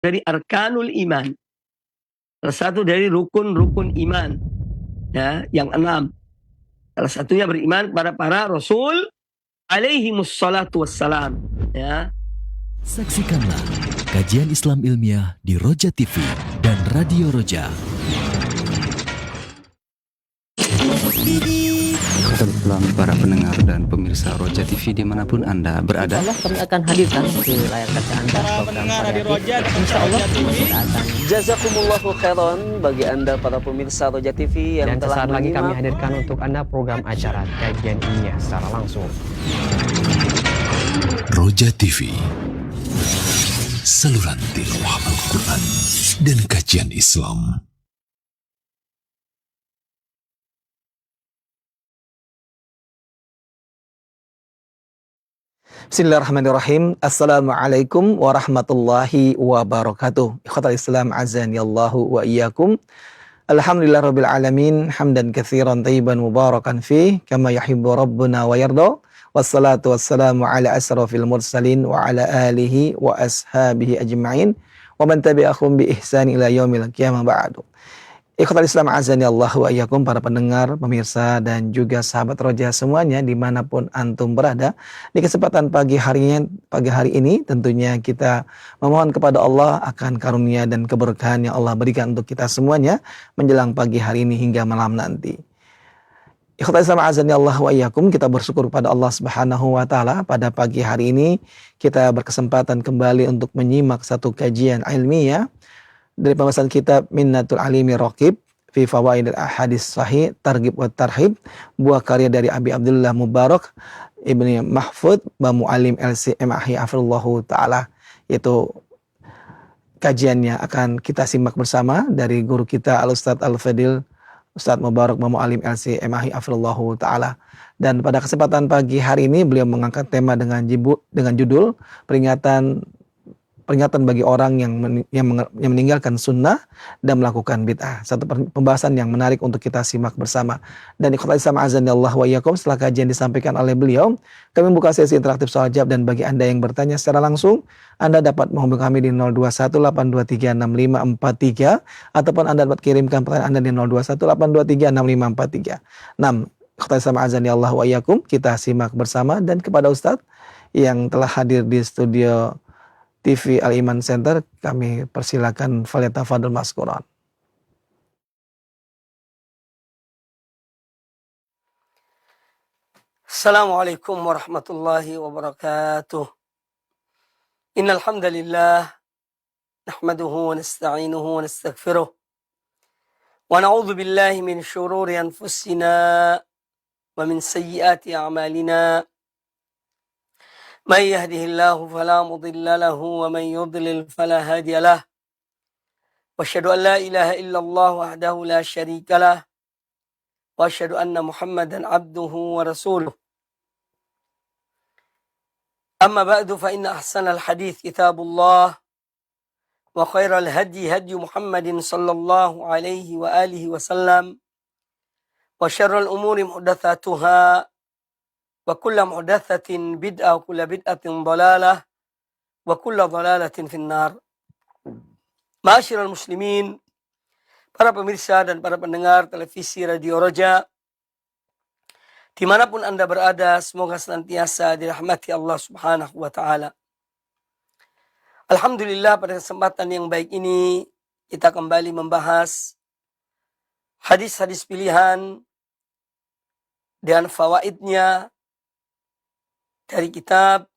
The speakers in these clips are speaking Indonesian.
dari arkanul iman. Salah satu dari rukun-rukun iman. Ya, yang 6. Salah satunya beriman kepada para rasul alaihimus salatu wassalam. Ya. Saksikanlah kajian Islam ilmiah di Roja TV dan Radio Roja. Selamat para pendengar dan pemirsa Roja TV dimanapun Anda berada. Insya Allah kami akan hadirkan di layar kaca Anda program variatif. Insya Allah kita akan. Jazakumullahu khairan bagi Anda para pemirsa Roja TV yang Dan telah sesaat lagi kami menyimak. hadirkan untuk Anda program acara kajian ilmiah secara langsung. Roja TV, saluran tilawah Al-Quran dan kajian Islam. Bismillahirrahmanirrahim. Assalamualaikum warahmatullahi wabarakatuh. Ikhwatal Islam azanillahu wa iyyakum. Alhamdulillah rabbil alamin, hamdan katsiran thayyiban mubarakan fi kama yuhibbu rabbuna wa yarda. Wassalatu wassalamu ala asrafil mursalin wa ala alihi wa ashabihi ajma'in wa man tabi'ahum bi ihsan ila yaumil qiyamah ba'du. Ikhwatal Islam azani Allah wa iyyakum, para pendengar, pemirsa dan juga sahabat Roja semuanya dimanapun antum berada. Di kesempatan pagi hari ini tentunya kita memohon kepada Allah akan karunia dan keberkahan yang Allah berikan untuk kita semuanya menjelang pagi hari ini hingga malam nanti. Ikhwatal Islam azani Allah wa iyyakum, kita bersyukur kepada Allah Subhanahu wa taala pada pagi hari ini kita berkesempatan kembali untuk menyimak satu kajian ilmiah dari pembahasan kitab Minnatul Alimi Raqib fi Fawaidil Ahadits Sahih Targhib wa Tarhib, buah karya dari Abi Abdullah Mubarak Ibni Mahfud Bamu Alim LCMAhi Afrullahu Ta'ala. Yaitu kajiannya akan kita simak bersama dari guru kita Al-Ustadz Al-Fadil Ustadz Mubarak Bamu Alim LCMAhi Afrullahu Ta'ala. Dan pada kesempatan pagi hari ini beliau mengangkat tema dengan judul peringatan bagi orang yang meninggalkan sunnah dan melakukan bid'ah. Satu pembahasan yang menarik untuk kita simak bersama. Dan ikhwatal Islam azanillahu wa iyyakum, setelah kajian disampaikan oleh beliau, kami buka sesi interaktif soal jawab, dan bagi Anda yang bertanya secara langsung, Anda dapat menghubungi kami di 0218236543 ataupun Anda dapat kirimkan pertanyaan Anda di 0218236543. 6. Ikhwatal Islam azanillahu wa iyyakum, kita simak bersama, dan kepada Ustadz yang telah hadir di studio TV Al-Iman Center, kami persilakan falyatafadhal maskuran. Assalamualaikum warahmatullahi wabarakatuh. Innal hamdalillah nahmaduhu wa nasta'inuhu wa nastaghfiruh wa na'udzu billahi min shururi anfusina wa min sayyiati a'malina. من يهده الله فلا مضل له ومن يضلل فلا هادي له واشهد ان لا اله الا الله وحده لا شريك له واشهد ان محمدا عبده ورسوله. اما بعد فان احسن الحديث كتاب الله وخير الهدي هدي محمد صلى الله عليه واله وسلم وشر الامور محدثاتها wa kullu muhdatsatin bid'ah wa kullu bid'atin dhalalah wa kullu dhalalatin finnar. Ma'asyiral muslimin, para pemirsa dan para pendengar televisi Radio Roja dimanapun Anda berada, semoga senantiasa dirahmati Allah Subhanahu wa ta'ala. Alhamdulillah, pada kesempatan yang baik ini kita kembali membahas hadis-hadis pilihan dan fawaidnya dari kitab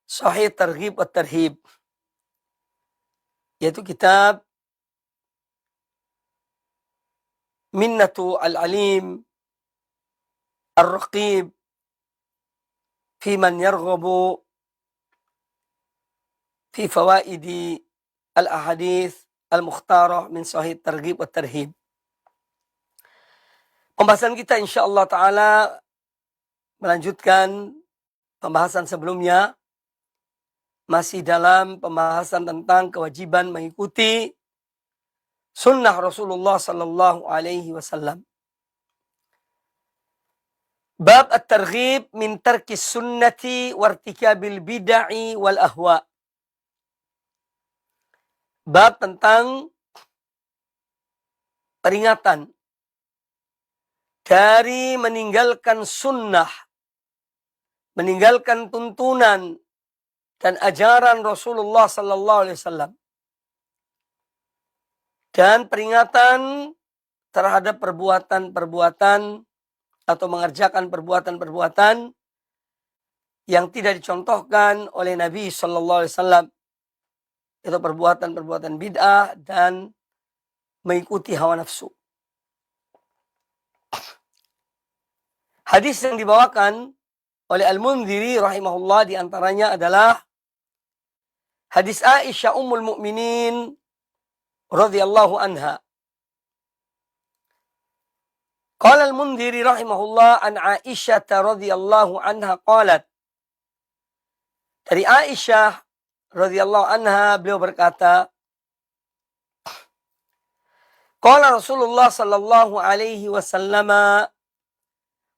Sahih Targhib wa Tarhib, yaitu kitab Minnatu Al-Alim Ar-Raqib fi man yarghabu fi fawaidi al-ahadith al-mukhtarah min Sahih Targhib wa Tarhib. Pembahasan kita insyaallah ta'ala melanjutkan pembahasan sebelumnya, masih dalam pembahasan tentang kewajiban mengikuti sunnah Rasulullah sallallahu alaihi wasallam. Bab at-targhib min tarkis sunnati wartikabil bid'ah wal ahwa. bab tentang peringatan dari meninggalkan sunnah, meninggalkan tuntunan dan ajaran Rasulullah sallallahu alaihi wasallam. Dan peringatan terhadap perbuatan-perbuatan atau mengerjakan perbuatan-perbuatan yang tidak dicontohkan oleh Nabi sallallahu alaihi wasallam. Itu perbuatan-perbuatan bid'ah dan mengikuti hawa nafsu. Hadis yang dibawakan oleh Al-Mundhiri rahimahullah diantaranya adalah hadis Aisyah Ummul Mukminin radhiyallahu anha. Qala Al-Mundhiri rahimahullah an Aisyah radhiyallahu anha qalat. Dari Aisyah radhiyallahu anha beliau berkata, qala Rasulullah sallallahu alaihi wasallam,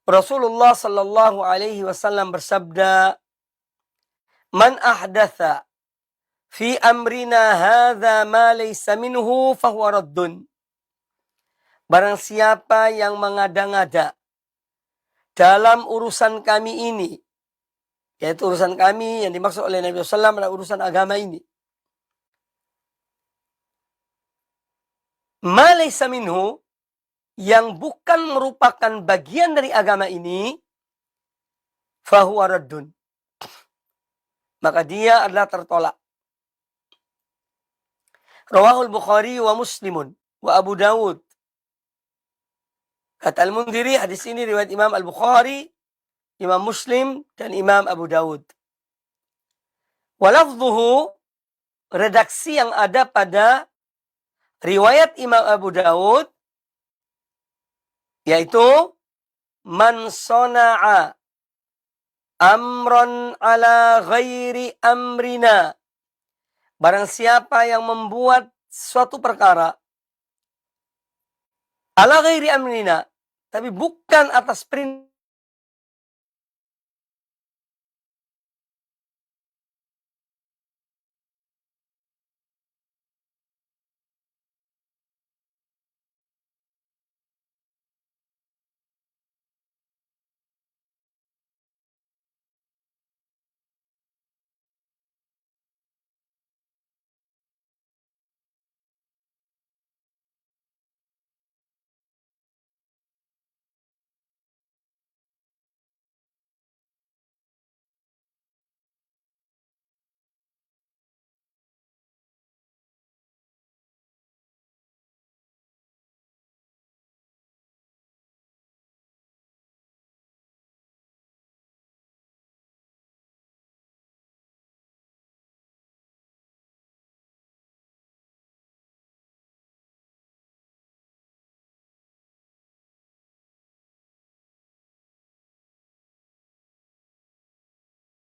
Rasulullah sallallahu alaihi wasallam bersabda, "Man ahdatha fi amrina hadza ma laysa minhu fahuwa raddun." Barang siapa yang mengada-ngada dalam urusan kami ini, yaitu urusan kami yang dimaksud oleh Nabi SAW adalah urusan agama ini. Ma laysa minhu, yang bukan merupakan bagian dari agama ini, fahuwa raddun, maka dia adalah tertolak. Rawahul Bukhari wa Muslimun wa Abu Dawud. Kata Al-Mundhiri, hadis ini riwayat Imam Al-Bukhari, Imam Muslim, dan Imam Abu Dawud. Walafzuhu, redaksi yang ada pada riwayat Imam Abu Dawud, yaitu man sona'a amron ala ghairi amrina. Barang siapa yang membuat suatu perkara ala ghairi amrina, tapi bukan atas perintah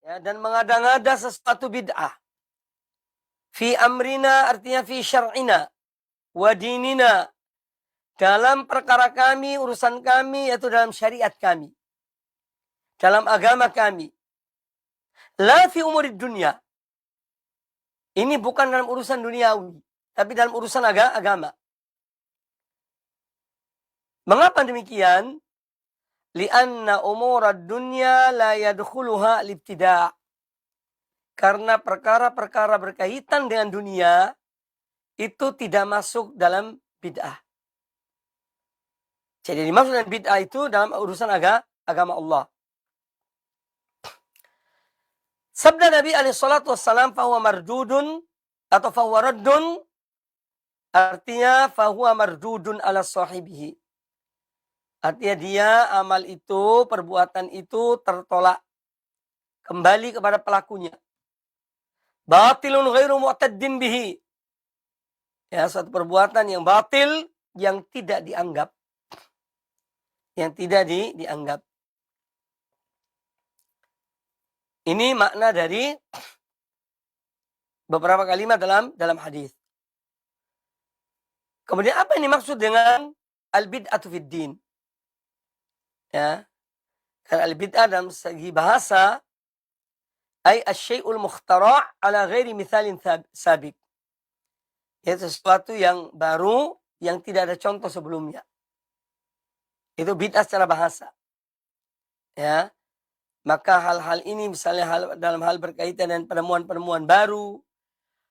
ya, dan mengada-ngada sesuatu bid'ah. Fi amrina artinya fi syar'ina wa dinina, dalam perkara kami, urusan kami, yaitu dalam syariat kami, dalam agama kami. La fi umurid dunya, ini bukan dalam urusan duniawi, tapi dalam urusan agama. Mengapa demikian? Lianna umurad dunya la yadkhuluha al-ibtida'. Karena perkara-perkara berkaitan dengan dunia itu tidak masuk dalam bid'ah. Jadi dimaksud dengan bid'ah itu dalam urusan agama Allah. Sabda Nabi alaihi salatu wassalam, fahuwa mardudun atau fahuwa raddun, artinya fahuwa mardudun ala sahibihi. Artinya dia, amal itu, perbuatan itu tertolak kembali kepada pelakunya. Batilun ghairu mu'taddin bihi. Ya, suatu perbuatan yang batil, yang tidak dianggap. Yang tidak dianggap. Ini makna dari beberapa kalimat dalam hadis. Kemudian apa yang dimaksud dengan al-bid'atu fid din? Ya. Karena al-bid'ah dalam segi bahasa ay asy-syai'ul mukhtara' ala ghairi mithalin sabiq. Itu sesuatu yang baru yang tidak ada contoh sebelumnya. Itu bid'ah secara bahasa. Ya. Maka hal-hal ini misalnya dalam hal berkaitan dengan penemuan-penemuan baru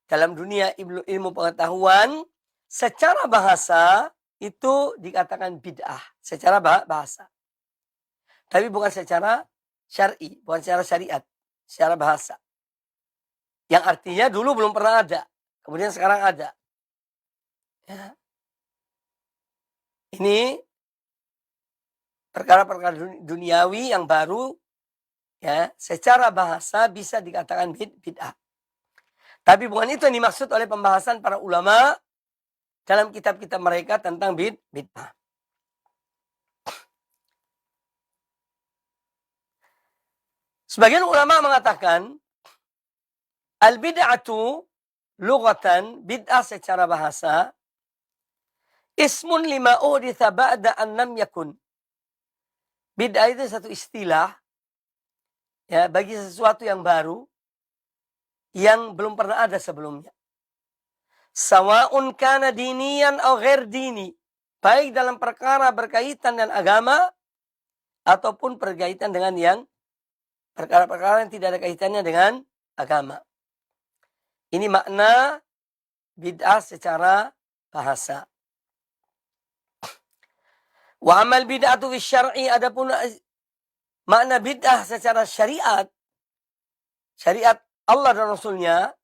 dalam dunia ilmu pengetahuan, secara bahasa itu dikatakan bid'ah secara bahasa. Tapi bukan secara syar'i, bukan secara syariat, secara bahasa. Yang artinya dulu belum pernah ada, kemudian sekarang ada. Ya. Ini perkara-perkara duniawi yang baru, ya, secara bahasa bisa dikatakan bid'ah. Tapi bukan itu yang dimaksud oleh pembahasan para ulama dalam kitab-kitab mereka tentang bid'ah. Sebagian ulama mengatakan al-bid'atu lughatan, bid'ah secara bahasa, ismun lima uhditha ba'da an lam yakun. Bid'ah itu satu istilah, ya, bagi sesuatu yang baru yang belum pernah ada sebelumnya. Sawa'un kana diniyan atau ghair dini. Baik dalam perkara berkaitan dengan agama ataupun berkaitan dengan yang perkara-perkara yang tidak ada kaitannya dengan agama. Ini makna bid'ah secara bahasa. Wa amal bid'atu fi syar'i, adapun makna bid'ah secara syariat, syariat Allah dan Rasulnya,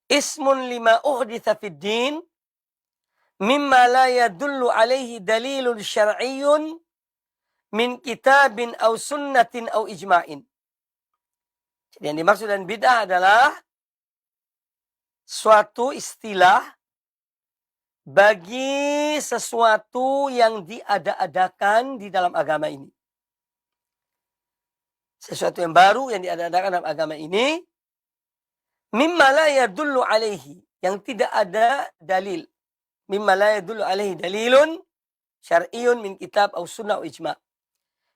ismun lima uhditha fid din mimma la yadullu alaihi dalilun syar'iyyun min kitabin aw sunnatin aw ijma'in. Jadi yang dimaksud dengan bid'ah adalah suatu istilah bagi sesuatu yang diada-adakan di dalam agama ini. Sesuatu yang baru yang diada-adakan dalam agama ini, mimma la yadullu alaihi, yang tidak ada dalil. Mimma la yadullu alaihi dalilun syar'iyyun min kitab aw sunnah aw ijma'.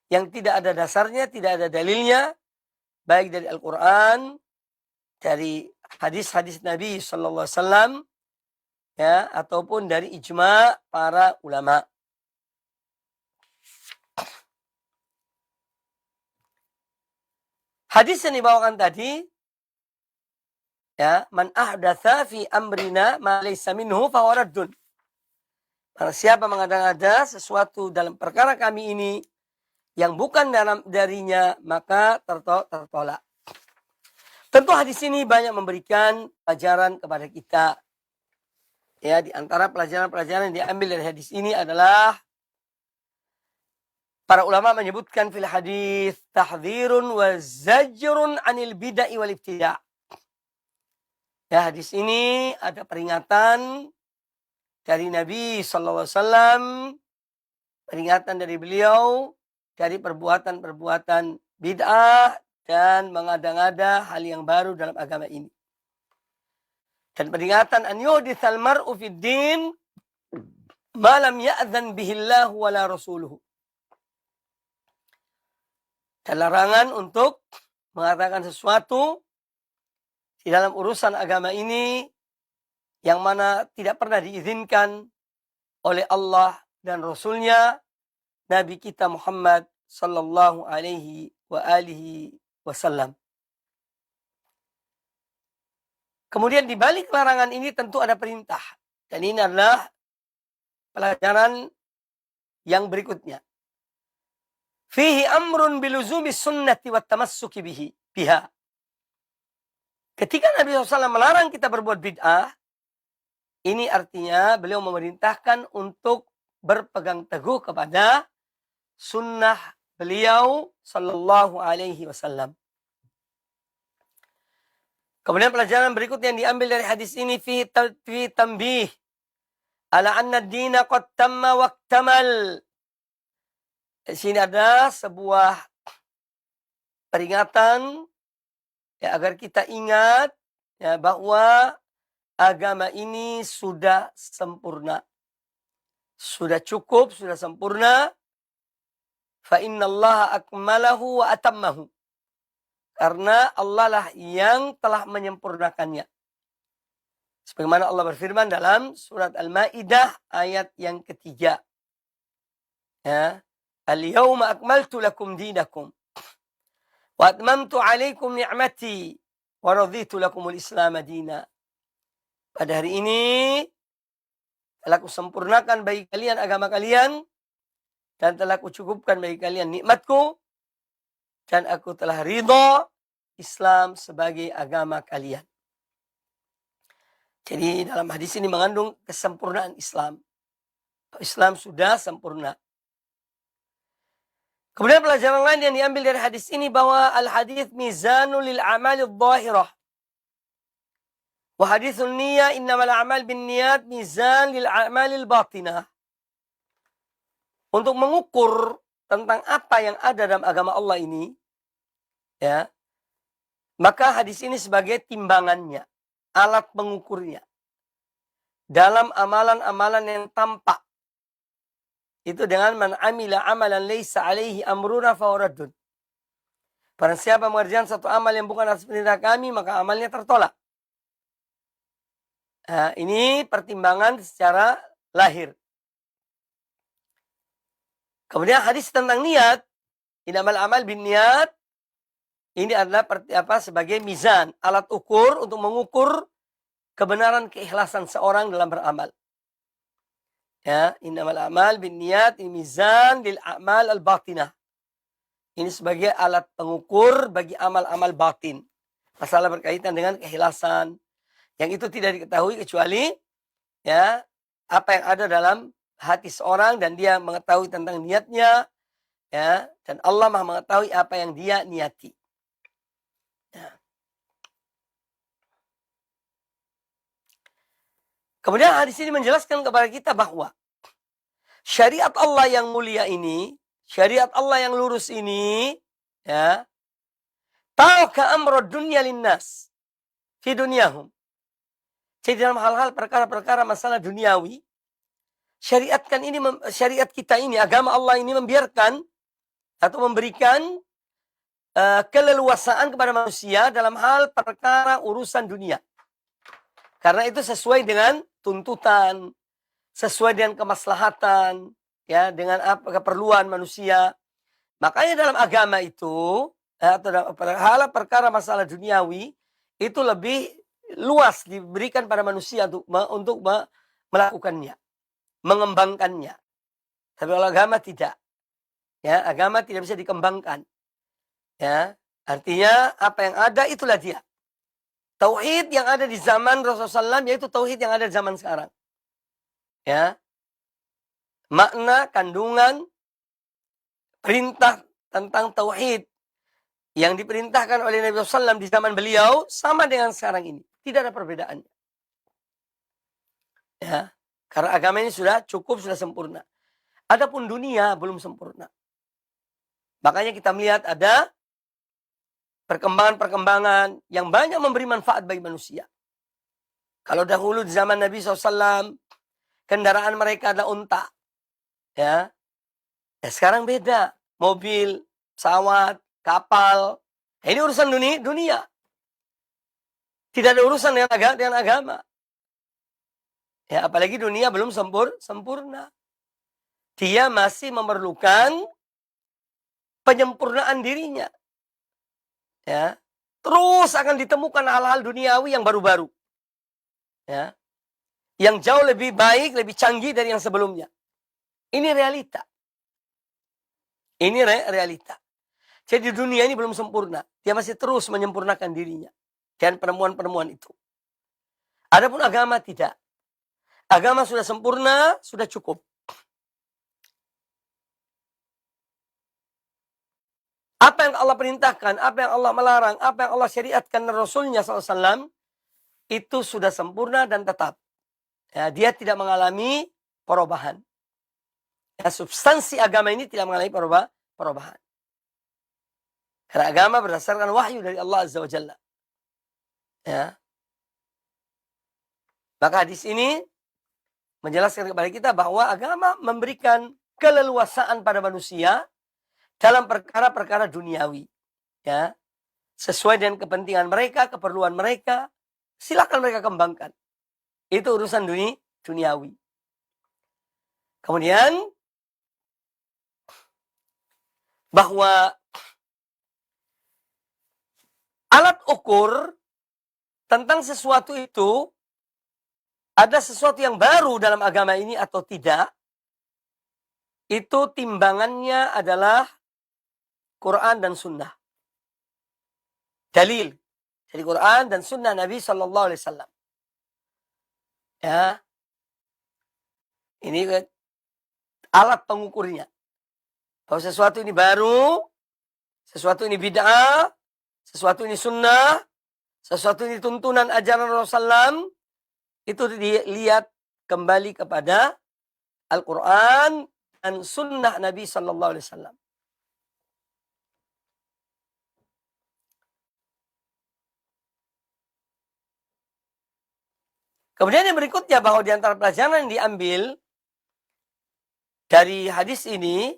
Yang tidak ada dasarnya, tidak ada dalilnya, baik dari Al-Quran, dari hadis-hadis Nabi sallallahu alaihi wasallam, ya, ataupun dari ijma' para ulama. Hadis yang dibawakan tadi, ya, man ahdatsa fi amrina ma laysa minhu fa huwa raddun. Barang siapa mengada-ngada sesuatu dalam perkara kami ini yang bukan darinya, maka tertolak. Tentu hadis ini banyak memberikan pelajaran kepada kita. Ya, di antara pelajaran-pelajaran yang diambil dari hadis ini adalah para ulama menyebutkan fil hadis tahdhirun wa zajrun anil bid'ah wal ibtida'. Ya, hadis ini ada peringatan dari Nabi sallallahu alaihi wasallam, peringatan dari beliau dari perbuatan-perbuatan bid'ah dan mengada-ngada hal yang baru dalam agama ini. Dan peringatan an yuhditsal mar'u fid din ma lam ya'dzan bihi Allah wala rasuluhu. Dan larangan untuk mengatakan sesuatu di dalam urusan agama ini yang mana tidak pernah diizinkan oleh Allah dan Rasulnya, Nabi kita Muhammad sallallahu alaihi wa alihi wasallam. Kemudian di balik larangan ini tentu ada perintah. Dan ini adalah pelajaran yang berikutnya. Fihi amrun biluzumi sunnati wa tamassuki biha. Ketika Nabi SAW melarang kita berbuat bid'ah, ini artinya beliau memerintahkan untuk berpegang teguh kepada sunnah beliau sallallahu alaihi wasallam. Kemudian pelajaran berikutnya yang diambil dari hadis ini, fi tambih ala anna ad-dina qad tamma wa iktamal. Di sini ada sebuah peringatan, ya, agar kita ingat, ya, bahwa agama ini sudah sempurna. Sudah cukup, sudah sempurna. Fa innallaha akmalahu wa atammahu. Karena Allah lah yang telah menyempurnakannya. Sebagaimana Allah berfirman dalam surat Al-Maidah ayat yang ketiga. Ya. Al-yawma akmaltu lakum dinakum wa atmamtu alaikum ni'mati wa raditu lakumul Islam dina. Pada hari ini telah kusempurnakan bagi kalian agama kalian dan telah kucukupkan bagi kalian nikmatku dan aku telah ridha Islam sebagai agama kalian. Jadi dalam hadis ini mengandung kesempurnaan Islam. Islam sudah sempurna. Kemudian pelajaran lain yang diambil dari hadis ini bahwa al-hadis mizanul lil amalil zahirah. Wa haditsun niyyah innamal a'mal binniyat mizan lil amalil batinah. Untuk mengukur tentang apa yang ada dalam agama Allah ini, ya, maka hadis ini sebagai timbangannya, alat pengukurnya. Dalam amalan-amalan yang tampak. Itu dengan man amila amalan laysa alaihi amruna fawaradun. Barang siapa mengerjakan satu amal yang bukan atas perintah kami, maka amalnya tertolak. Nah, ini pertimbangan secara lahir. Kemudian hadis tentang niat, innamal amal bin niat, ini adalah sebagai mizan, alat ukur untuk mengukur kebenaran keikhlasan seorang dalam beramal. Ya, innamal amal bin niat mizan lil a'mal al batinah. Ini sebagai alat pengukur bagi amal-amal batin. Masalah berkaitan dengan keikhlasan. Yang itu tidak diketahui kecuali ya apa yang ada dalam hati seorang dan dia mengetahui tentang niatnya, ya, dan Allah Maha mengetahui apa yang dia niati. Ya. Kemudian hadis ini menjelaskan kepada kita bahwa syariat Allah yang mulia ini, syariat Allah yang lurus ini, ya, ta'aka amrud dunya linnas fi dunyahum. Jadi dalam hal-hal perkara-perkara masalah duniawi, syariat kita ini, agama Allah ini membiarkan atau memberikan keleluasaan kepada manusia dalam hal perkara urusan dunia. Karena itu sesuai dengan tuntutan, sesuai dengan kemaslahatan, ya, dengan apa keperluan manusia. Makanya dalam agama itu atau dalam hal perkara masalah duniawi itu lebih luas diberikan pada manusia untuk melakukannya, mengembangkannya. Tapi kalau agama tidak, ya, agama tidak bisa dikembangkan. Ya, artinya apa yang ada itulah dia. Tauhid yang ada di zaman Rasulullah SAW yaitu tauhid yang ada di zaman sekarang. Ya. Makna, kandungan, perintah tentang tauhid yang diperintahkan oleh Nabi SAW di zaman beliau sama dengan sekarang ini. Tidak ada perbedaannya. Ya. Karena agama ini sudah cukup, sudah sempurna. Adapun dunia belum sempurna. Makanya kita melihat ada perkembangan-perkembangan yang banyak memberi manfaat bagi manusia. Kalau dahulu di zaman Nabi SAW, kendaraan mereka adalah unta. Ya, sekarang beda. Mobil, pesawat, kapal. Ini urusan dunia. Tidak ada urusan dengan agama. Ya, apalagi dunia belum sempurna. Dia masih memerlukan penyempurnaan dirinya. Ya, terus akan ditemukan hal-hal duniawi yang baru-baru, ya, yang jauh lebih baik, lebih canggih dari yang sebelumnya. Ini realita. Ini realita. Jadi dunia ini belum sempurna. Dia masih terus menyempurnakan dirinya dan penemuan-penemuan itu. Adapun agama tidak. Agama sudah sempurna, sudah cukup. Apa yang Allah perintahkan, apa yang Allah melarang, apa yang Allah syariatkan dan Rasulnya SAW, itu sudah sempurna dan tetap. Ya, dia tidak mengalami perubahan. Ya, substansi agama ini tidak mengalami perubahan. Karena agama berdasarkan wahyu dari Allah Azza wa Jalla. Ya. Maka hadis ini menjelaskan kepada kita bahwa agama memberikan keleluasaan pada manusia dalam perkara-perkara duniawi, ya, sesuai dengan kepentingan mereka, keperluan mereka, silakan mereka kembangkan. Itu urusan duniawi. Kemudian bahwa alat ukur tentang sesuatu itu, ada sesuatu yang baru dalam agama ini atau tidak, itu timbangannya adalah Quran dan Sunnah. Dalil dari Quran dan Sunnah Nabi Sallallahu Alaihi Wasallam. Ya, ini alat pengukurnya. Bahwa sesuatu ini baru, sesuatu ini bid'ah, sesuatu ini sunnah, sesuatu ini tuntunan ajaran Rasulullah SAW, itu dilihat kembali kepada Al-Quran dan sunnah Nabi Sallallahu Alaihi Wasallam. Kemudian yang berikutnya, bahwa di antara pelajaran yang diambil dari hadis ini,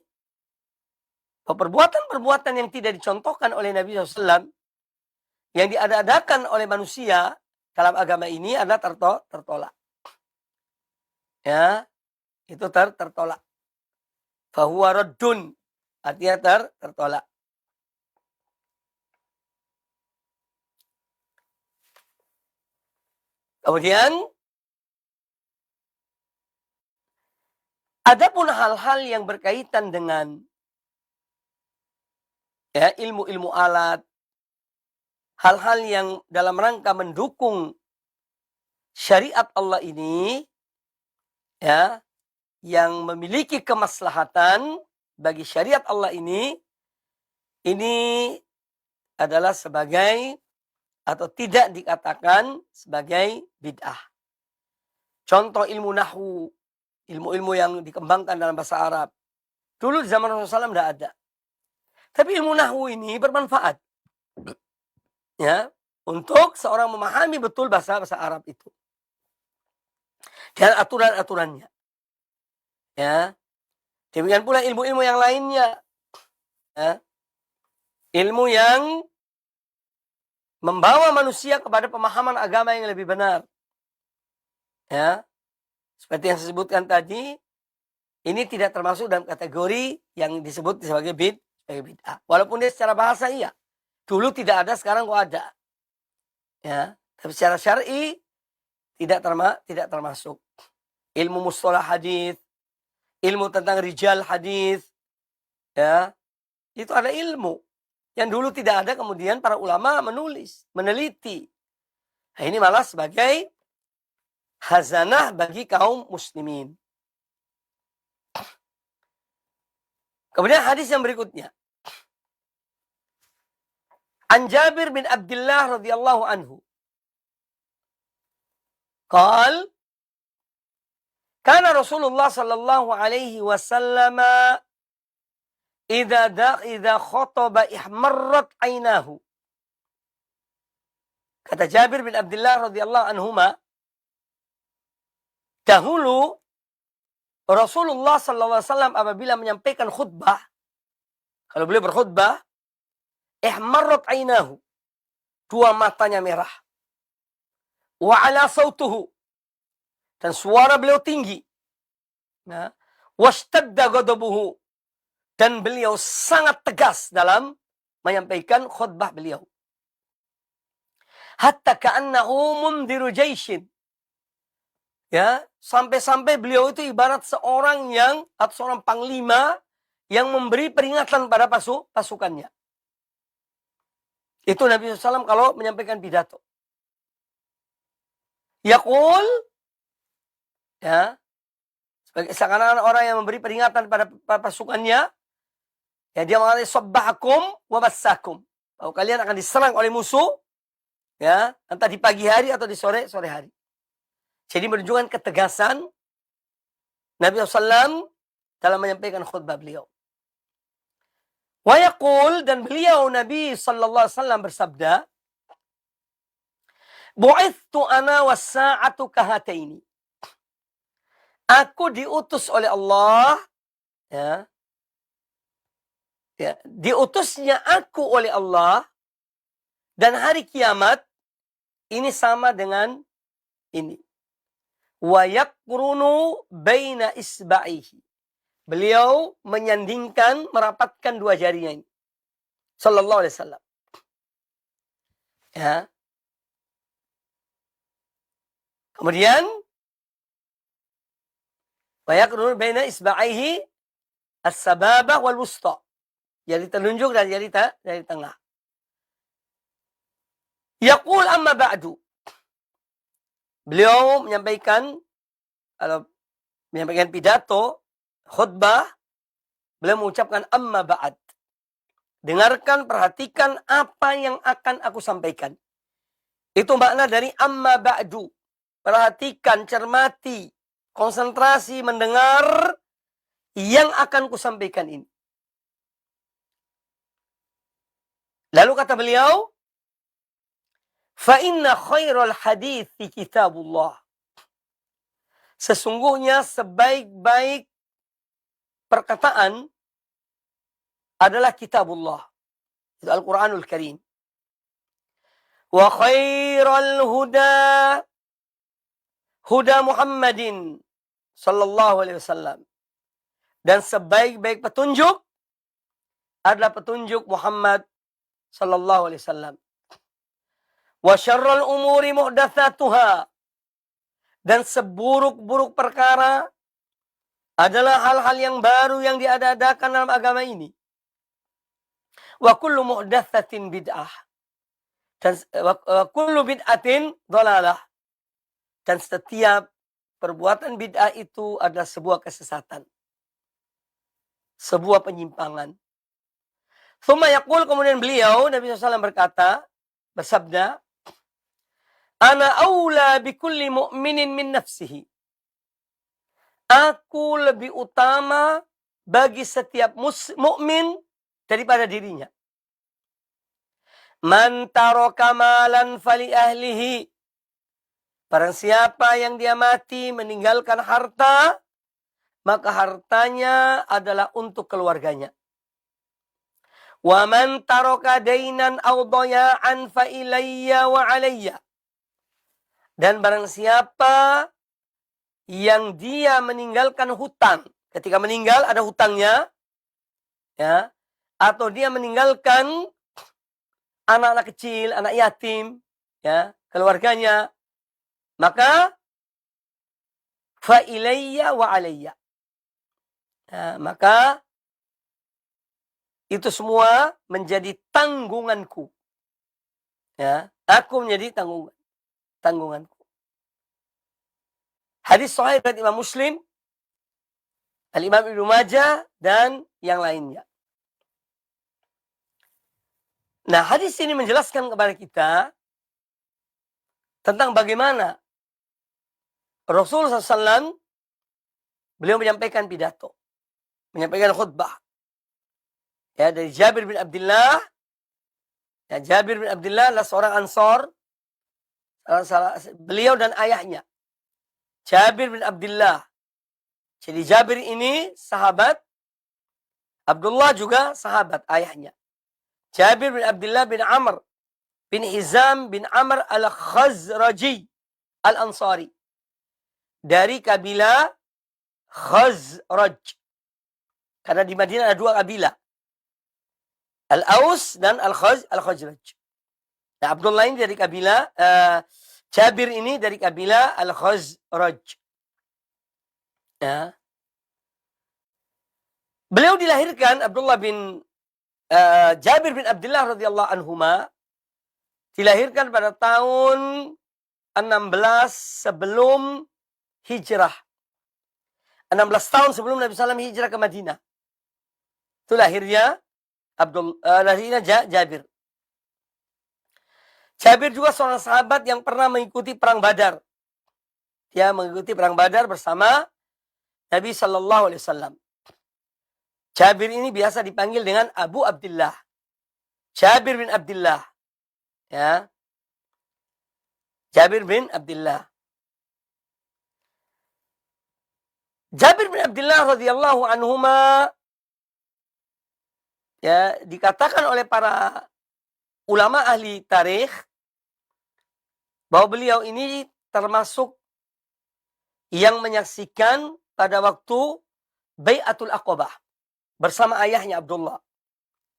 bahwa perbuatan-perbuatan yang tidak dicontohkan oleh Nabi SAW, yang diada-adakan oleh manusia dalam agama ini adalah tertolak. Ya, itu tertolak. Fahuwa raddun, artinya tertolak. Kemudian adapun hal-hal yang berkaitan dengan ya, ilmu-ilmu alat, hal-hal yang dalam rangka mendukung syariat Allah ini, ya, yang memiliki kemaslahatan bagi syariat Allah ini adalah sebagai atau tidak dikatakan sebagai bid'ah. Contoh ilmu nahwu, ilmu-ilmu yang dikembangkan dalam bahasa Arab. Dulu di zaman Rasulullah SAW tidak ada. Tapi ilmu nahwu ini bermanfaat, ya, untuk seorang memahami betul bahasa Arab itu dan aturan-aturannya. Ya, demikian pula ilmu-ilmu yang lainnya, ya, ilmu yang membawa manusia kepada pemahaman agama yang lebih benar. Ya, seperti yang saya sebutkan tadi, ini tidak termasuk dalam kategori yang disebut sebagai bid'ah. Walaupun dia secara bahasa iya. Dulu tidak ada, sekarang kok ada. Ya, tapi secara syar'i tidak termasuk. Ilmu mustalah hadis, ilmu tentang rijal hadis, ya, itu ada ilmu yang dulu tidak ada, kemudian para ulama menulis, meneliti. Nah, ini malah sebagai khazanah bagi kaum muslimin. Kemudian hadis yang berikutnya. An Jabir bin Abdullah radhiyallahu anhu. Qal, kana Rasulullah sallallahu alaihi wasallam idza khotaba ihmarrat ainahu. Kata Jabir bin Abdullah radhiyallahu anhuma, dahulu Rasulullah sallallahu alaihi wasallam apabila menyampaikan khutbah, kalau beliau berkhutbah, ihmarrat ainahu, dua matanya merah. Wa ala sautuhu, dan suara beliau tinggi. Nah, washtadda ghadabuhu, dan beliau sangat tegas dalam menyampaikan khutbah beliau. Hatta ka'annahu mundiru jaishin. Ya, sampai-sampai beliau itu ibarat seorang atau seorang panglima yang memberi peringatan pada pasukannya. Itu Nabi SAW kalau menyampaikan pidato. Yaqul, ya, seakan-akan orang yang memberi peringatan pada pasukannya, ya, dia mengatakan sabbahakum wa massakum, bahwa kalian akan diserang oleh musuh, ya, entah di pagi hari atau di sore hari. Jadi menunjukkan ketegasan Nabi SAW dalam menyampaikan khutbah beliau. Wa yaqul, dan beliau Nabi SAW bersabda, bu'ithtu ana was-sa'atu kahataini. Aku diutus oleh Allah, ya, diutusnya aku oleh Allah, dan hari kiamat ini sama dengan ini. wa yaqrunu baina isba'ihi. Beliau menyandingkan, merapatkan dua jarinya ini. Sallallahu alaihi wasallam. Ya. Kemudian wa yaqrunu baina isba'ihi as-sababah wal wusta. Jari telunjuk dan jari tengah. Yaqul amma ba'du. Beliau menyampaikan pidato, khutbah, beliau mengucapkan amma ba'd. Dengarkan, perhatikan apa yang akan aku sampaikan. Itu makna dari amma ba'du. Perhatikan, cermati, konsentrasi mendengar yang akan kusampaikan ini. Lalu kata beliau, fa inna khairal hadithi kitabullah. Sesungguhnya sebaik-baik perkataan adalah kitabullah. Itu Al-Quranul Karim. Wa khairal huda Muhammadin sallallahu alaihi wasallam. Dan sebaik-baik petunjuk adalah petunjuk Muhammad sallallahu alaihi wasallam. Wa syarrul umuri muhdatsatuha. Dan seburuk-buruk perkara adalah hal-hal yang baru yang diadakan dalam agama ini. Wa kullu muhdatsatin bid'ah. Dan wa kullu bid'atin dhalalah. Dan setiap perbuatan bid'ah itu adalah sebuah kesesatan. Sebuah penyimpangan. Tsumma yaqul, kemudian beliau Nabi SAW bersabda, ana aula bikulli mu'minin min nafsihi. Aku lebih utama bagi setiap mukmin daripada dirinya. Man taraka malan fali ahlihi. Barang siapa yang dia mati meninggalkan harta, maka hartanya adalah untuk keluarganya. Wa man taraka dainan aw daya'an fa ilayya wa alayya. Dan barang siapa yang dia meninggalkan hutang, ketika meninggal ada hutangnya, ya, atau dia meninggalkan anak-anak kecil, anak yatim, ya, keluarganya, maka fa ilayya wa alayya. Ya, maka itu semua menjadi tanggunganku. Ya, aku menjadi tanggunganku. Hadis sahih dari Imam Muslim, Al-Imam Ibnu Majah, dan yang lainnya. Nah, hadis ini menjelaskan kepada kita tentang bagaimana Rasulullah SAW, beliau menyampaikan pidato, menyampaikan khutbah. Ya, dari Jabir bin Abdullah. Ya, Jabir bin Abdullah adalah seorang Ansor. Beliau dan ayahnya, Jabir bin Abdullah. Jadi Jabir ini sahabat, Abdullah juga sahabat ayahnya. Jabir bin Abdullah bin Amr bin Hizam bin Amr al-Khazraji al-Ansari. Dari kabilah Khazraj. Karena di Madinah ada dua kabilah. Al-Aus dan Al-Khazraj. Nah, Abdullah ini dari kabilah, Jabir ini dari kabilah Al-Khazraj. Ya. Beliau dilahirkan, Abdullah bin Jabir bin Abdullah radhiyallahu anhuma, dilahirkan pada tahun 16 sebelum hijrah. 16 tahun sebelum Nabi SAW hijrah ke Madinah. Itu lahirnya Jabir. Jabir juga seorang sahabat yang pernah mengikuti perang Badar. Dia mengikuti perang Badar bersama Nabi Sallallahu Alaihi Wasallam. Jabir ini biasa dipanggil dengan Abu Abdullah. Jabir bin Abdullah. Ya. Jabir bin Abdullah. Jabir bin Abdullah radhiyallahu anhuma, ya, dikatakan oleh para ulama ahli tarikh bahwa beliau ini termasuk yang menyaksikan pada waktu Bai'atul Aqabah bersama ayahnya Abdullah.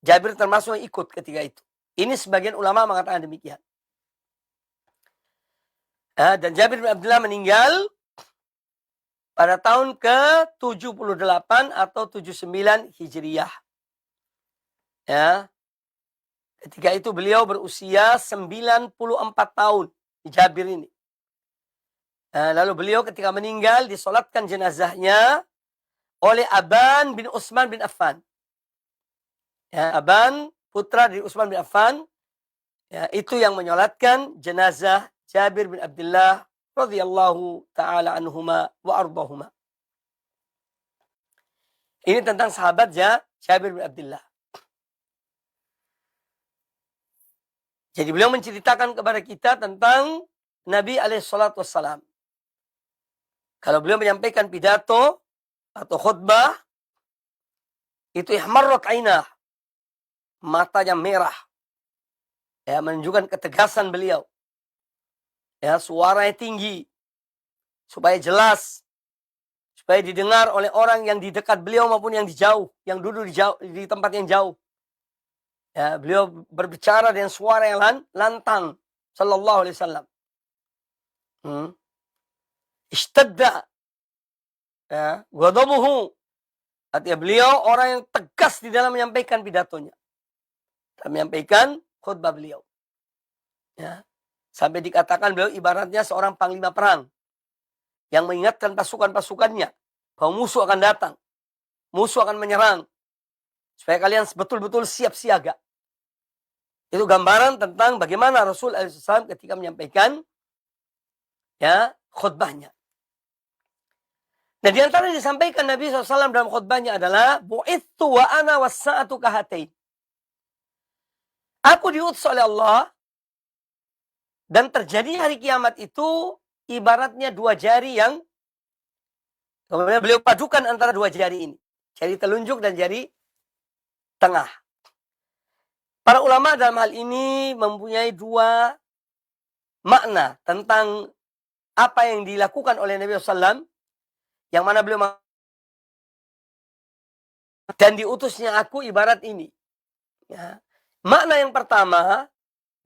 Jabir termasuk yang ikut ketika itu. Ini sebagian ulama mengatakan demikian. Dan Jabir bin Abdullah meninggal pada tahun ke-78 atau 79 Hijriyah. Ya. Ketika itu beliau berusia 94 tahun. Jabir ini. Lalu beliau ketika meninggal disolatkan jenazahnya oleh Aban bin Utsman bin Affan. Ya, Aban, putra dari Utsman bin Affan, ya, itu yang menyolatkan jenazah Jabir bin Abdullah radhiyallahu taala anhuma wa ardahuma. Ini tentang sahabat Jabir bin Abdullah. Jadi beliau menceritakan kepada kita tentang Nabi alaihissalatu wassalam. Kalau beliau menyampaikan pidato atau khutbah, itu ihmarrat ainah, matanya merah. Ya, menunjukkan ketegasan beliau. Ya, suaranya tinggi supaya jelas, supaya didengar oleh orang yang di dekat beliau maupun yang di jauh, yang duduk di tempat yang jauh. Ya, beliau berbicara dengan suara yang lantang, sallallahu alaihi wasallam. Ishtadda, ya, ghadabuhu. Artinya beliau orang yang tegas di dalam menyampaikan pidatonya, dalam menyampaikan khutbah beliau. Ya. Sampai dikatakan beliau ibaratnya seorang panglima perang yang mengingatkan pasukan-pasukannya bahwa musuh akan datang, musuh akan menyerang, supaya kalian betul-betul siap siaga. Itu gambaran tentang bagaimana Rasul SAW ketika menyampaikan ya khutbahnya. Nah, di antara yang disampaikan Nabi SAW dalam khutbahnya adalah bu'ithu wa ana was-sa'atu kahatain. Aku diutus oleh Allah dan terjadi hari kiamat itu ibaratnya dua jari yang kemudian beliau padukan antara dua jari ini. Jari telunjuk dan jari tengah. Para ulama dalam hal ini mempunyai dua makna tentang apa yang dilakukan oleh Nabi SAW. Yang mana beliau dan diutusnya aku ibarat ini. Ya. Makna yang pertama,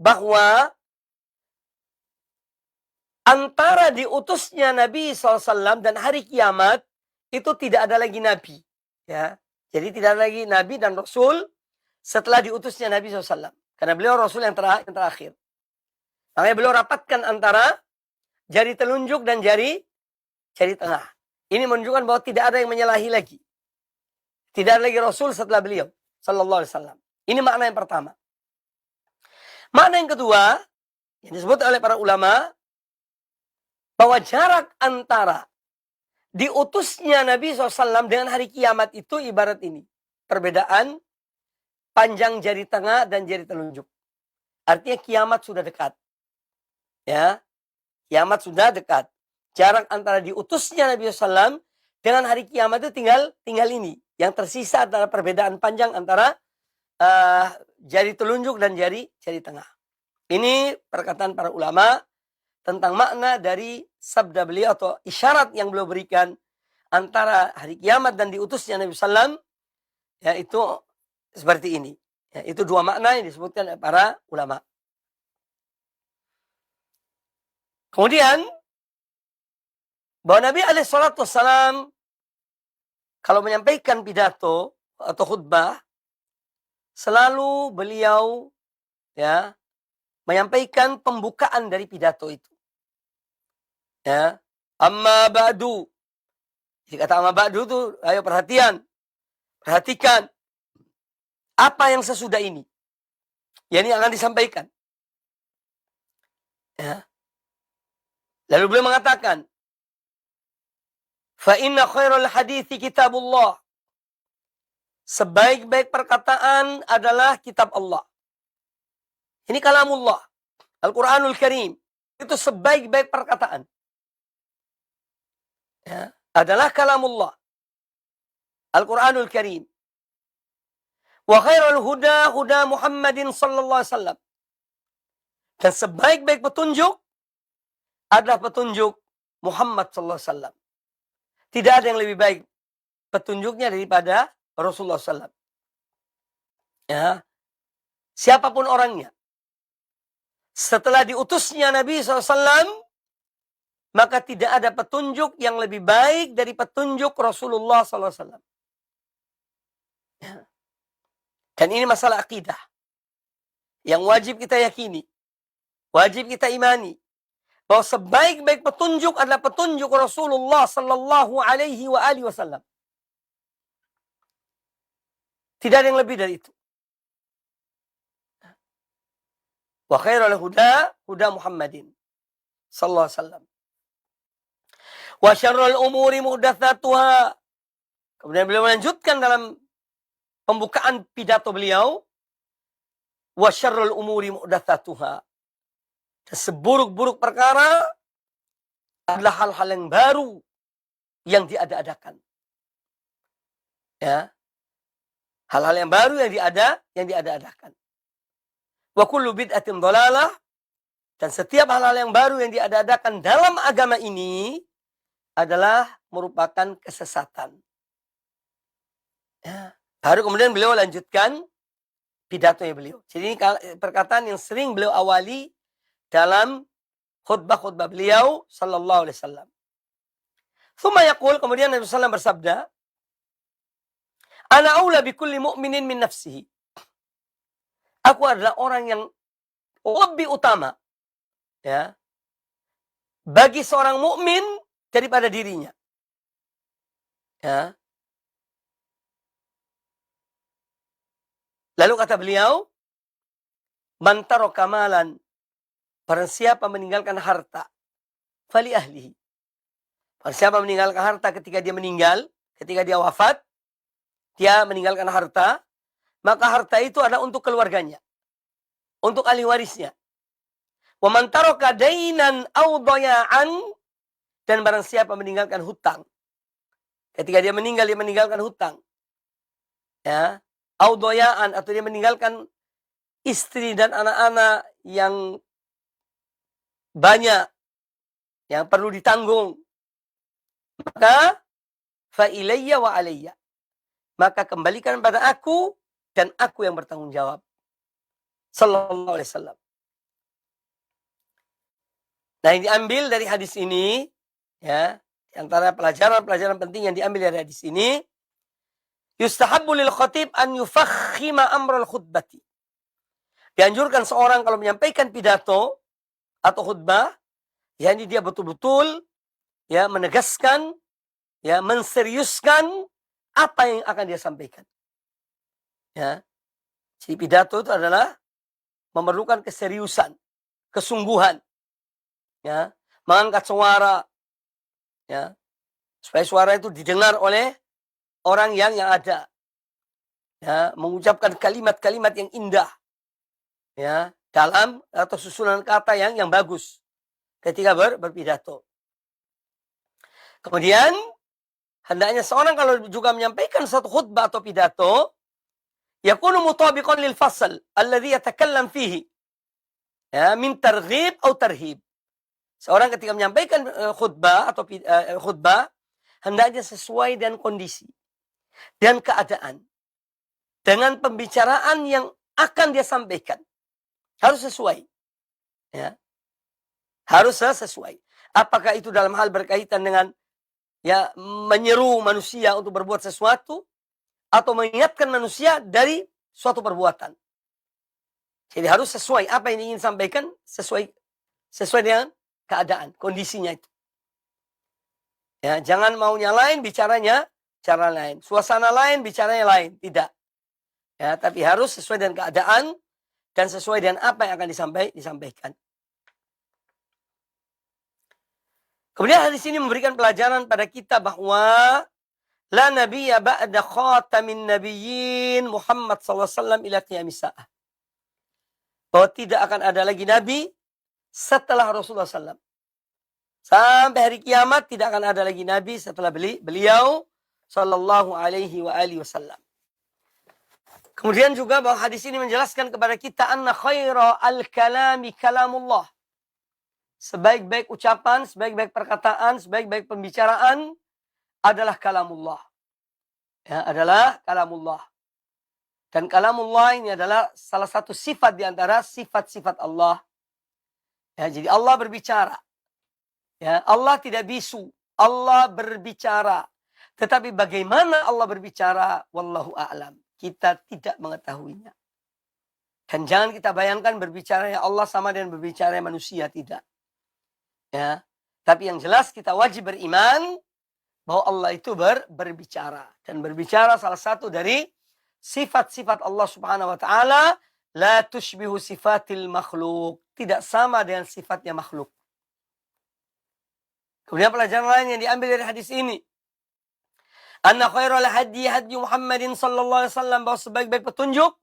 bahwa antara diutusnya Nabi SAW dan hari kiamat, itu tidak ada lagi Nabi. Ya. Jadi tidak ada lagi Nabi dan Rasul setelah diutusnya Nabi SAW. Karena beliau Rasul yang terakhir. Makanya beliau rapatkan antara jari telunjuk dan jari tengah. Ini menunjukkan bahwa tidak ada yang menyalahi lagi. Tidak ada lagi Rasul setelah beliau sallallahu alaihi wasallam. Ini makna yang pertama. Makna yang kedua yang disebut oleh para ulama bahwa jarak antara diutusnya Nabi SAW dengan hari kiamat itu ibarat ini. Perbedaan panjang jari tengah dan jari telunjuk. Artinya kiamat sudah dekat. Ya, kiamat sudah dekat. Jarak antara diutusnya Nabi SAW dengan hari kiamat itu tinggal ini. Yang tersisa adalah perbedaan panjang antara jari telunjuk dan jari tengah. Ini perkataan para ulama tentang makna dari sabda beliau atau isyarat yang beliau berikan antara hari kiamat dan diutusnya Nabi SAW. Yaitu seperti ini. Ya, itu dua makna yang disebutkan oleh para ulama. Kemudian bahwa Nabi SAW kalau menyampaikan pidato atau khutbah, selalu beliau ya menyampaikan pembukaan dari pidato itu. Ya, amma ba'du. Jadi kata amma ba'du itu, ayo perhatikan apa yang sesudah ini. Yang ini akan disampaikan. Ya. Lalu beliau mengatakan, fa inna khairal hadithi kitabullah. Sebaik-baik perkataan adalah kitab Allah. Ini kalamullah. Al-Quranul Karim. Itu sebaik-baik perkataan. Ya, adalah kalamullah. Al-Quranul Karim. Wa khairul huda huda Muhammadin sallallahu alaihi wasallam. Dan sebaik-baik petunjuk adalah petunjuk Muhammad sallallahu alaihi wasallam. Tidak ada yang lebih baik petunjuknya daripada Rasulullah SAW. Ya. Siapapun orangnya. Setelah diutusnya Nabi SAW, maka tidak ada petunjuk yang lebih baik dari petunjuk Rasulullah SAW. Ya. Dan ini masalah akidah. Yang wajib kita yakini. Wajib kita imani. Bahwa sebaik-baik petunjuk adalah petunjuk Rasulullah sallallahu alaihi wasallam. Tidak ada yang lebih dari itu. Wa khairul huda huda Muhammadin sallallahu alaihi wasallam. Wa syarrul umuri muhdatsatuha. Kemudian beliau melanjutkan dalam pembukaan pidato beliau, wa syarrul umuri muhdatsatuha. Seburuk-buruk perkara adalah hal-hal yang baru yang diada-adakan. Ya. Hal-hal yang baru yang diada-adakan. Wa kullu bid'atin dhalalah, dan setiap hal-hal yang baru yang diada-adakan dalam agama ini adalah merupakan kesesatan. Ya. Baru kemudian beliau lanjutkan pidatonya beliau. Jadi ini perkataan yang sering beliau awali dalam khutbah-khutbah beliau sallallahu alaihi wasallam. Tsumma yaqul, kemudian Nabi sallallahu bersabda, "Ana aula bi kulli mu'minin min nafsihi." Aku adalah orang yang lebih utama, ya, bagi seorang mukmin daripada dirinya. Ya. Lalu kata beliau, "Man taraka malan," barang siapa meninggalkan harta, fali ahlihi. Barang siapa meninggalkan harta ketika dia meninggal, ketika dia wafat, dia meninggalkan harta, maka harta itu adalah untuk keluarganya, untuk ahli warisnya. Wa man taraka dainan aw daya'an, dan barang siapa meninggalkan hutang, ketika dia meninggal, dia meninggalkan hutang. Ya, aw daya'an, atau dia meninggalkan istri dan anak-anak yang banyak yang perlu ditanggung, maka fa ilayya wa alayya, maka kembalikan pada aku dan aku yang bertanggung jawab. Sallallahu alaihi wasallam. Nah, yang diambil dari hadis ini, ya, antara pelajaran-pelajaran penting yang diambil dari hadis ini, yustahabbu lil khatib an yufakhima amral khutbati. Dianjurkan seorang kalau menyampaikan pidato atau khutbah, ya, ini dia betul-betul, ya, menegaskan, ya, menseriuskan apa yang akan dia sampaikan. Ya. Si pidato itu adalah memerlukan keseriusan, kesungguhan, ya, mengangkat suara, ya, supaya suara itu didengar oleh orang yang ada, ya, mengucapkan kalimat-kalimat yang indah, ya, dalam atau susunan kata yang bagus ketika berpidato. Kemudian hendaknya seorang kalau juga menyampaikan satu khutbah atau pidato, yakunu mutabiqan lil fasl alladhi yatakallam fihi, ya, min targhib atau tarhib. Seorang ketika menyampaikan khutbah atau khutbah, hendaknya sesuai dengan kondisi dan keadaan, dengan pembicaraan yang akan dia sampaikan. Harus sesuai. Ya. Harus sesuai. Apakah itu dalam hal berkaitan dengan, ya, menyeru manusia untuk berbuat sesuatu, atau mengingatkan manusia dari suatu perbuatan. Jadi harus sesuai apa yang ingin sampaikan, sesuai dengan keadaan, kondisinya itu. Ya, jangan maunya lain, bicaranya cara lain. Suasana lain, bicaranya lain. Tidak. Ya, tapi harus sesuai dengan keadaan dan sesuai dengan apa yang akan disampaikan. Kemudian hadis ini memberikan pelajaran pada kita bahwa la nabiyya ba'da khatamin nabiyyin Muhammad sallallahu alaihi wasallam ila qiyamis saah. Bahwa tidak akan ada lagi nabi setelah Rasulullah SAW. Sampai hari kiamat tidak akan ada lagi nabi setelah beliau sallallahu alaihi wasallam. Kemudian juga bahwa hadis ini menjelaskan kepada kita anna khaira al-kalami kalamullah. sebaik-baik ucapan, sebaik-baik perkataan, sebaik-baik pembicaraan adalah kalamullah. Ya, adalah kalamullah. Dan kalamullah ini adalah salah satu sifat di antara sifat-sifat Allah. Ya, jadi Allah berbicara. Ya, Allah tidak bisu. Allah berbicara. Tetapi bagaimana Allah berbicara? Wallahu a'lam. Kita tidak mengetahuinya. Dan jangan kita bayangkan berbicara Allah sama dengan berbicara manusia. Tidak. Ya. Tapi yang jelas kita wajib beriman bahwa Allah itu berbicara. Dan berbicara salah satu dari sifat-sifat Allah subhanahu wa ta'ala. La tushbihu sifatil makhluk. Tidak sama dengan sifatnya makhluk. Kemudian pelajaran lain yang diambil dari hadis ini. Anna khairul hadi Muhammadin sallallahu alaihi wasallam, bahwa sebaik-baik petunjuk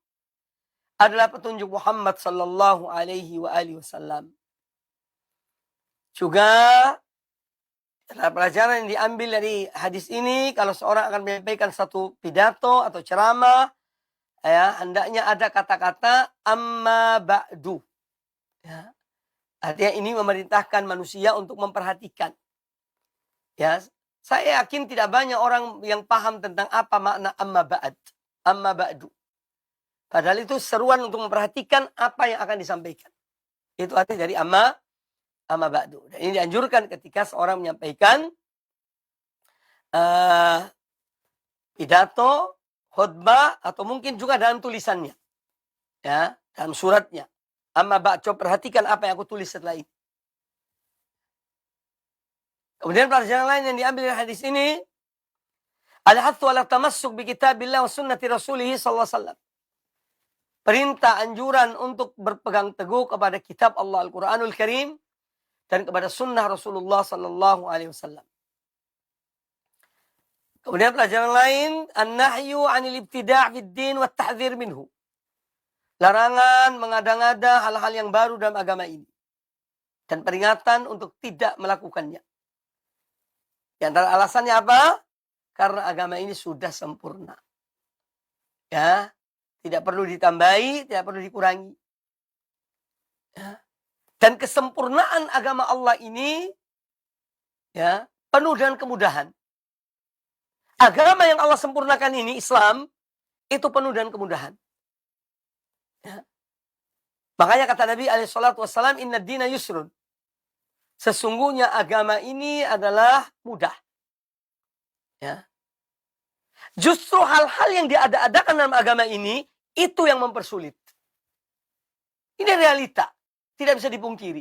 adalah petunjuk Muhammad sallallahu alaihi wasallam. Juga adalah pelajaran yang diambil dari hadis ini, kalau seorang akan menyampaikan satu pidato atau ceramah, ya, hendaknya ada kata-kata amma ba'du. Ya. Artinya ini memerintahkan manusia untuk memperhatikan. Ya, saya yakin tidak banyak orang yang paham tentang apa makna amma ba'd, amma ba'du. Padahal itu seruan untuk memperhatikan apa yang akan disampaikan. Itu arti dari amma ba'du. Dan ini dianjurkan ketika seorang menyampaikan pidato, khutbah, atau mungkin juga dalam tulisannya. Ya, dalam suratnya. Amma ba'd, coba perhatikan apa yang aku tulis setelah ini. Kemudian pelajaran lain yang diambil dari hadis ini, al-hathu ala tamassuk bi kitabillah wa sunnati rasulih sallallahu alaihi wasallam. Perintah anjuran untuk berpegang teguh kepada kitab Allah Al-Quranul Karim dan kepada sunnah Rasulullah sallallahu alaihi wasallam. Kemudian pelajaran lain, an-nahyu 'anil ibtida' fid din wa at-tahdhir minhu. Larangan mengada-ngada hal-hal yang baru dalam agama ini dan peringatan untuk tidak melakukannya. Di antara alasannya apa? Karena agama ini sudah sempurna. Ya, tidak perlu ditambahi, tidak perlu dikurangi. Ya. Dan kesempurnaan agama Allah ini, ya, penuh dengan kemudahan. Agama yang Allah sempurnakan ini, Islam, itu penuh dengan kemudahan. Ya. Makanya kata Nabi SAW, inna dina yusrun. Sesungguhnya agama ini adalah mudah. Ya. Justru hal-hal yang diada-adakan dalam agama ini, itu yang mempersulit. Ini realita. Tidak bisa dipungkiri.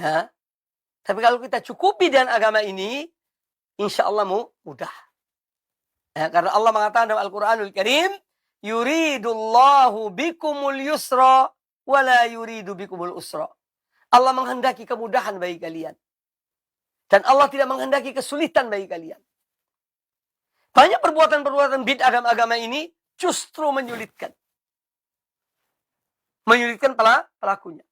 Ya. Tapi kalau kita cukupi dengan agama ini, insya Allah mudah. Ya, karena Allah mengatakan dalam Al-Quranul Karim, yuridullahu bikumul yusra, wala yuridu bikumul usra. Allah menghendaki kemudahan bagi kalian. Dan Allah tidak menghendaki kesulitan bagi kalian. Banyak perbuatan-perbuatan bid'ah dalam agama ini justru menyulitkan. Menyulitkan pelakunya.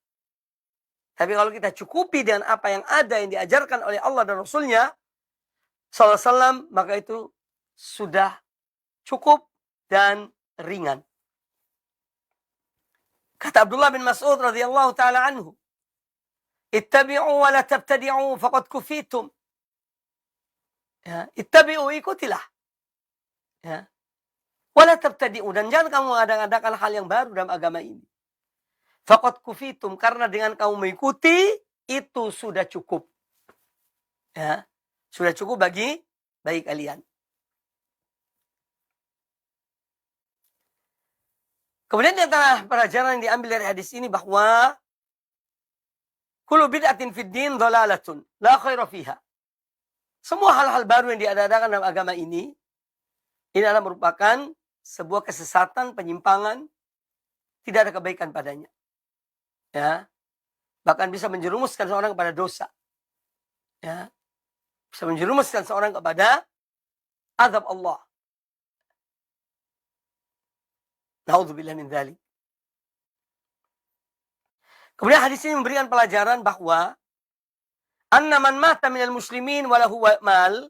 Tapi kalau kita cukupi dengan apa yang ada yang diajarkan oleh Allah dan Rasulnya sallallahu alaihi wasallam, maka itu sudah cukup dan ringan. Kata Abdullah bin Mas'ud radhiyallahu taala anhu, ittabi'u wa la tabtadi'u faqad kufitum. Ya, ittabi'u, ikutilah. Ya. Wa la tabtadi'u, dan jangan kamu mengadakan hal yang baru dalam agama ini. Faqad kufitum, karena dengan kamu mengikuti itu sudah cukup. Ya, sudah cukup bagi kalian. Kemudian di antara pelajaran yang diambil dari hadis ini bahwa kullu bid'atin fid din dhalalatun la khaira fiha. Semua hal-hal baru yang diadakan dalam agama ini adalah merupakan sebuah kesesatan, penyimpangan, tidak ada kebaikan padanya. Ya. Bahkan bisa menjerumuskan seorang kepada dosa. Ya. Bisa menjerumuskan seorang kepada azab Allah. Na'udzubillah min dzalik. Kemudian hadis ini memberikan pelajaran bahwa anna man mata minal muslimin walahu mal,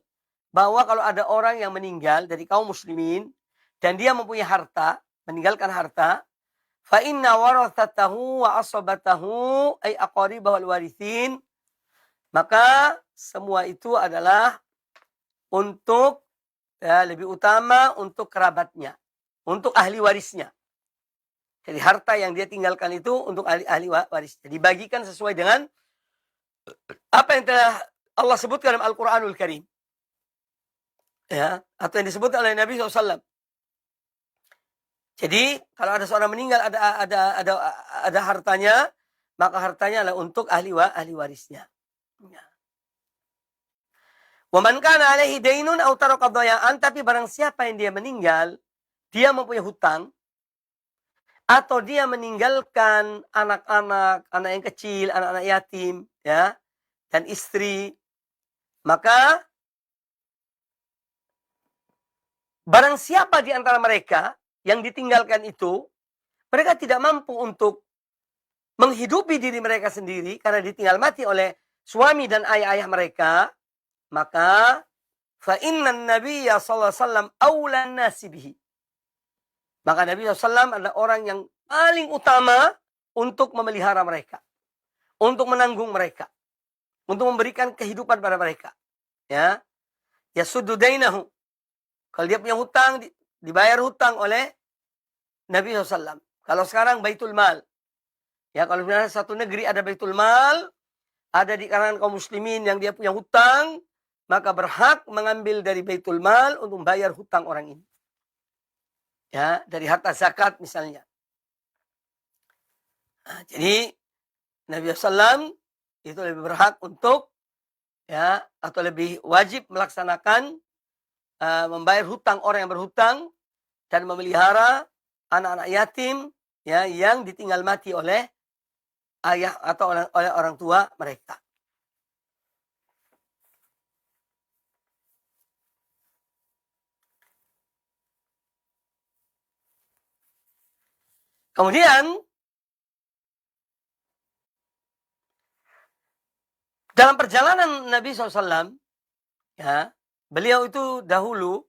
bahwa kalau ada orang yang meninggal dari kaum muslimin dan dia mempunyai harta, meninggalkan harta, fa inna warathatahu wa asabatahu ay aqaribahu al-warithin, maka semua itu adalah untuk lebih utama untuk kerabatnya, untuk ahli warisnya. Jadi harta yang dia tinggalkan itu untuk ahli warisnya, dibagikan sesuai dengan apa yang telah Allah sebutkan dalam Al-Qur'anul Karim. Ya, atau yang disebut oleh Nabi SAW. Jadi kalau ada seorang meninggal ada hartanya, maka hartanya adalah untuk ahli warisnya. Ya. Wa man kana alaihi dainun aw taraka dhaya'an, tapi barang siapa yang dia meninggal, dia mempunyai hutang atau dia meninggalkan anak-anak, anak yang kecil, anak-anak yatim, ya, dan istri, maka barang siapa di antara mereka yang ditinggalkan itu, mereka tidak mampu untuk menghidupi diri mereka sendiri karena ditinggal mati oleh suami dan ayah-ayah mereka, maka fa innan nabiyya sallallahu alaihi wasallam aulan nasi bihi. Maka Nabi SAW adalah orang yang paling utama untuk memelihara mereka, untuk menanggung mereka, untuk memberikan kehidupan pada mereka. Ya, yasuddu dainahu. Kalau dia punya hutang, dibayar hutang oleh Nabi SAW. Kalau sekarang Baitul Mal. Ya, kalau misalnya satu negeri ada Baitul Mal, ada di kalangan kaum muslimin yang dia punya hutang, maka berhak mengambil dari Baitul Mal untuk membayar hutang orang ini. Ya, dari harta zakat misalnya. Nah, jadi Nabi SAW itu lebih berhak untuk, ya, atau lebih wajib melaksanakan membayar hutang orang yang berhutang dan memelihara anak-anak yatim, ya, yang ditinggal mati oleh ayah atau oleh orang tua mereka. Kemudian dalam perjalanan Nabi SAW, ya, beliau itu dahulu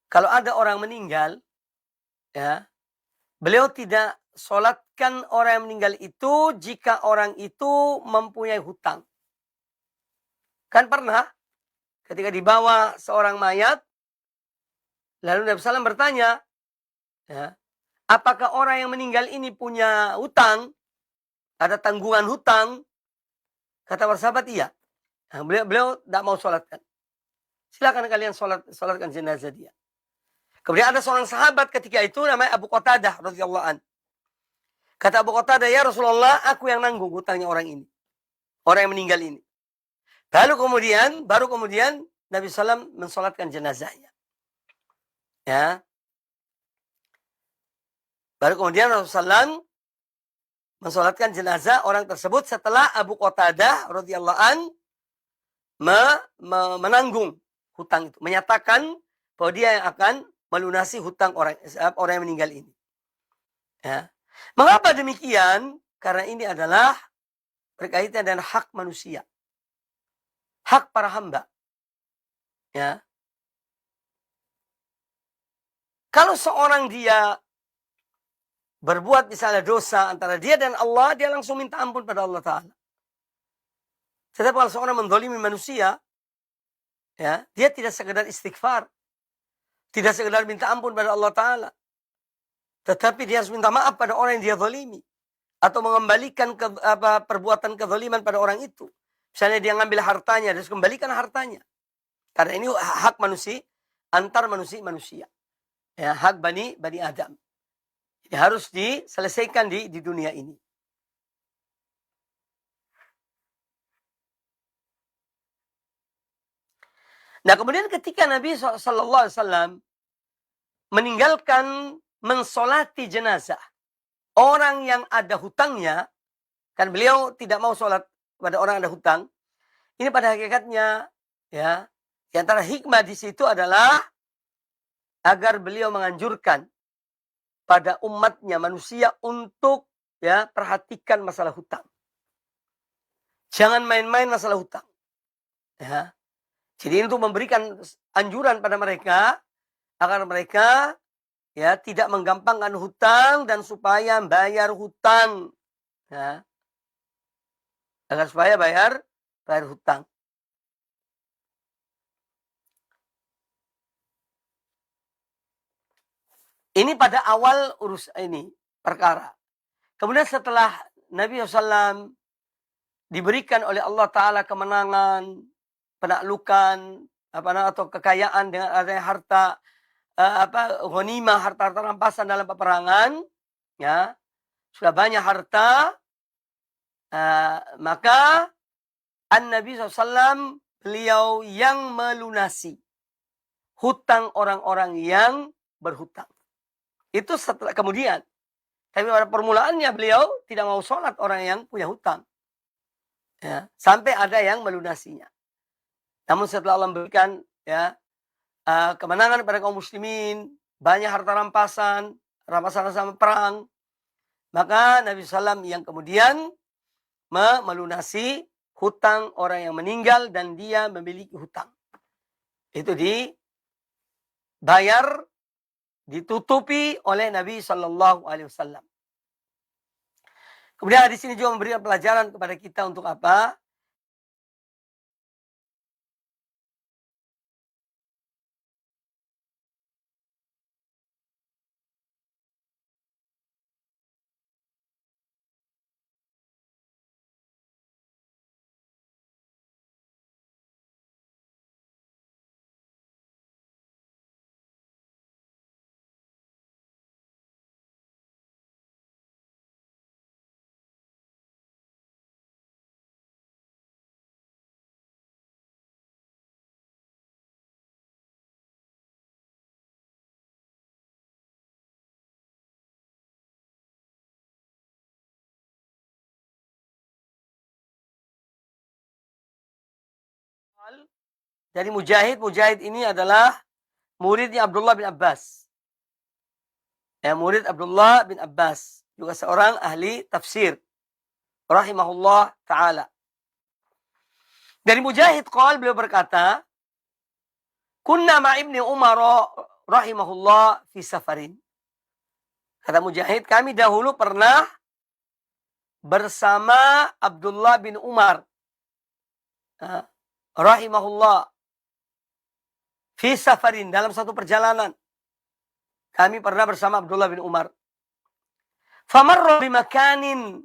kalau ada orang meninggal, ya, beliau tidak sholatkan orang yang meninggal itu jika orang itu mempunyai hutang. Kan pernah ketika dibawa seorang mayat, lalu Nabi SAW bertanya, ya, apakah orang yang meninggal ini punya hutang? Ada tanggungan hutang? Kata para sahabat, iya. Nah, beliau tidak mau sholatkan. Silakan kalian sholatkan jenazah dia. Kemudian ada seorang sahabat ketika itu namanya Abu Qatadah radhiyallahu an. Kata Abu Qatadah, ya Rasulullah, aku yang nanggung hutangnya orang ini. Orang yang meninggal ini. Baru kemudian Nabi SAW mensolatkan jenazahnya. Ya. Baru kemudian Rasulullah SAW mensolatkan jenazah orang tersebut setelah Abu Qatadah radhiyallahu an menanggung hutang itu, menyatakan bahwa dia yang akan melunasi hutang orang yang meninggal ini. Ya. Mengapa demikian? Karena ini adalah berkaitan dengan hak manusia, hak para hamba. Ya. Kalau seorang dia berbuat misalnya dosa antara dia dan Allah, dia langsung minta ampun pada Allah Ta'ala. Tetapi kalau seorang menzalimi manusia, ya, dia tidak sekedar istighfar, tidak sekedar minta ampun pada Allah Ta'ala, tetapi dia harus minta maaf pada orang yang dia zalimi, atau mengembalikan perbuatan kezaliman pada orang itu. Misalnya dia ngambil hartanya, dia harus kembalikan hartanya. Karena ini hak manusia, antar manusia. Ya, hak Bani Adam. Jadi harus diselesaikan di dunia ini. Nah, kemudian ketika Nabi SAW meninggalkan mensolati jenazah orang yang ada hutangnya, kan beliau tidak mau sholat pada orang yang ada hutang. Ini pada hakikatnya, ya, di antara hikmah di situ adalah agar beliau menganjurkan pada umatnya manusia untuk, ya, perhatikan masalah hutang. Jangan main-main masalah hutang. Ya. Jadi ini untuk memberikan anjuran pada mereka agar mereka, ya tidak menggampangkan hutang dan supaya bayar hutang, ya, agar supaya bayar hutang. Ini pada awal urus ini perkara. Kemudian setelah Nabi SAW diberikan oleh Allah Ta'ala kemenangan, penaklukan, atau kekayaan dengan adanya harta, ghanimah, harta-harta rampasan dalam peperangan, ya, sudah banyak harta, maka An-Nabi SAW beliau yang melunasi hutang orang-orang yang berhutang. Itu setelah kemudian. Tapi pada permulaannya beliau tidak mau sholat orang yang punya hutang. Ya, sampai ada yang melunasinya. Namun setelah Allah memberikan, ya, kemenangan pada kaum muslimin, banyak harta rampasan sama perang, maka Nabi SAW yang kemudian melunasi hutang orang yang meninggal dan dia memiliki hutang. Itu dibayar, ditutupi oleh Nabi SAW. Kemudian di sini juga memberikan pelajaran kepada kita untuk apa? Dari Mujahid ini adalah muridnya Abdullah bin Abbas. Ya, murid Abdullah bin Abbas, juga seorang ahli tafsir, rahimahullah ta'ala. Dari Mujahid beliau berkata, kunna ma'ibni Umar rahimahullah fi safarin. Kata Mujahid, kami dahulu pernah bersama Abdullah bin Umar, rahimahullah, fi safarin, dalam satu perjalanan. Kami pernah bersama Abdullah bin Umar. Famarra bimakanin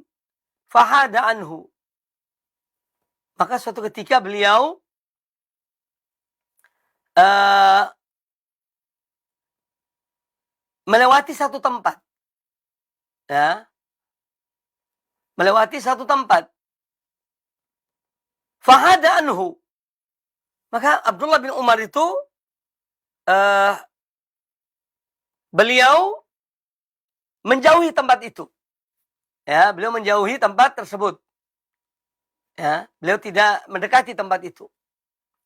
fahada anhu. Maka suatu ketika beliau melewati satu tempat. Ya. Melewati satu tempat. Fahada anhu. Maka Abdullah bin Umar itu beliau menjauhi tempat itu. Ya, beliau menjauhi tempat tersebut. Ya, beliau tidak mendekati tempat itu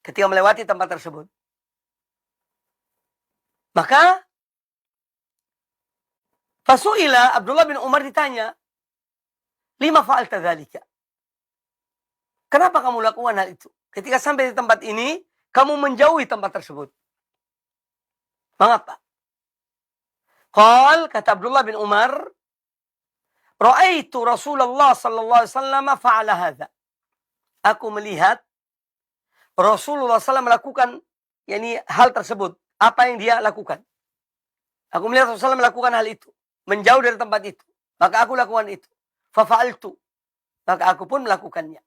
ketika melewati tempat tersebut. Maka fasu'ila, Abdullah bin Umar ditanya, lima fa'alta dzalika? Kenapa kamu lakukan hal itu? Ketika sampai di tempat ini, kamu menjauhi tempat tersebut. Mengapa? Kata Abdullah bin Umar, ra'aitu Rasulullah sallallahu alaihi wasallam fa'ala hadza. Aku melihat Rasulullah SAW melakukan hal tersebut. Apa yang dia lakukan? Aku melihat Rasulullah melakukan hal itu, menjauh dari tempat itu. Maka aku lakukan itu. Fafa'altu. Maka aku pun melakukannya.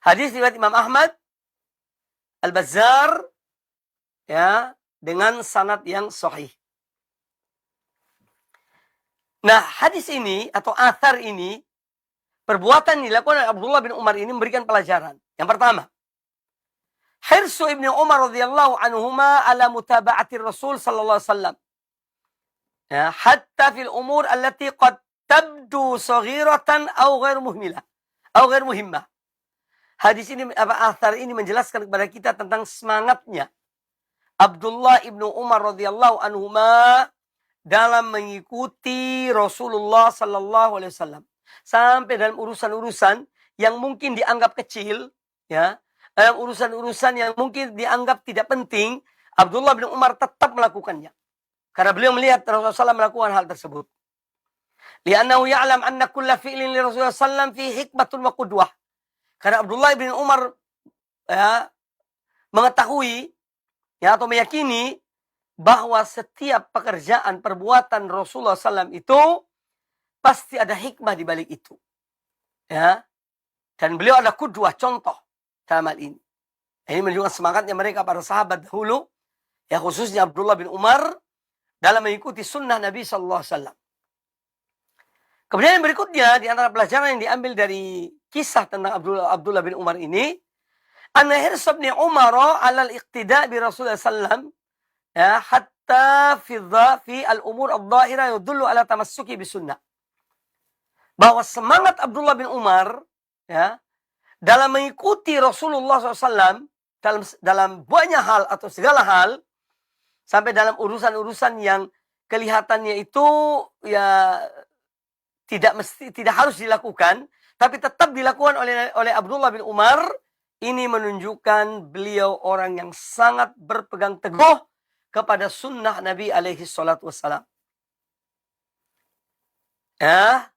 Hadis riwayat Imam Ahmad, Al-Bazzar, ya, dengan sanad yang sahih. Nah, hadis ini atau athar ini, perbuatan yang dilakukan oleh Abdullah bin Umar ini memberikan pelajaran. Yang pertama, hirsu Ibnu Umar radhiyallahu anhuma ala mutaba'ati Rasul sallallahu alaihi wasallam. Ya, hatta fil umur allati qad tabdu saghiratan aw ghair muhmilah aw ghair muhimmah. Hadis ini, athar ini menjelaskan kepada kita tentang semangatnya Abdullah ibnu Umar radhiyallahu anhuma dalam mengikuti Rasulullah sallallahu alaihi wasallam sampai dalam urusan-urusan yang mungkin dianggap kecil, ya, dalam urusan-urusan yang mungkin dianggap tidak penting, Abdullah bin Umar tetap melakukannya. Karena beliau melihat Rasulullah SAW melakukan hal tersebut. Li'annahu ya'lam anna kulla fi'lin li Rasulullah SAW fi hikmatun wa qudwah. Karena Abdullah bin Umar mengetahui atau meyakini bahwa setiap pekerjaan perbuatan Rasulullah SAW itu pasti ada hikmah di balik itu. Ya. Dan beliau ada qudwah, contoh dalam hal ini. Ini menunjukkan semangatnya mereka para sahabat dahulu, ya khususnya Abdullah bin Umar dalam mengikuti sunnah Nabi SAW. Kemudian yang berikutnya di antara pelajaran yang diambil dari kisah tentang Abdullah bin Umar ini, anna hirs ibn Umar 'ala al-iqtida' bi Rasulullah sallam ya hatta fi al-umur adh-dhahira yadullu 'ala tamassuki bi sunnah. Bahwa semangat Abdullah bin Umar ya dalam mengikuti Rasulullah SAW dalam banyak hal atau segala hal, sampai dalam urusan-urusan yang kelihatannya itu ya tidak harus dilakukan, tapi tetap dilakukan oleh Abdullah bin Umar. Ini menunjukkan beliau orang yang sangat berpegang teguh kepada sunnah Nabi alaihi salatu wassalam. Ya,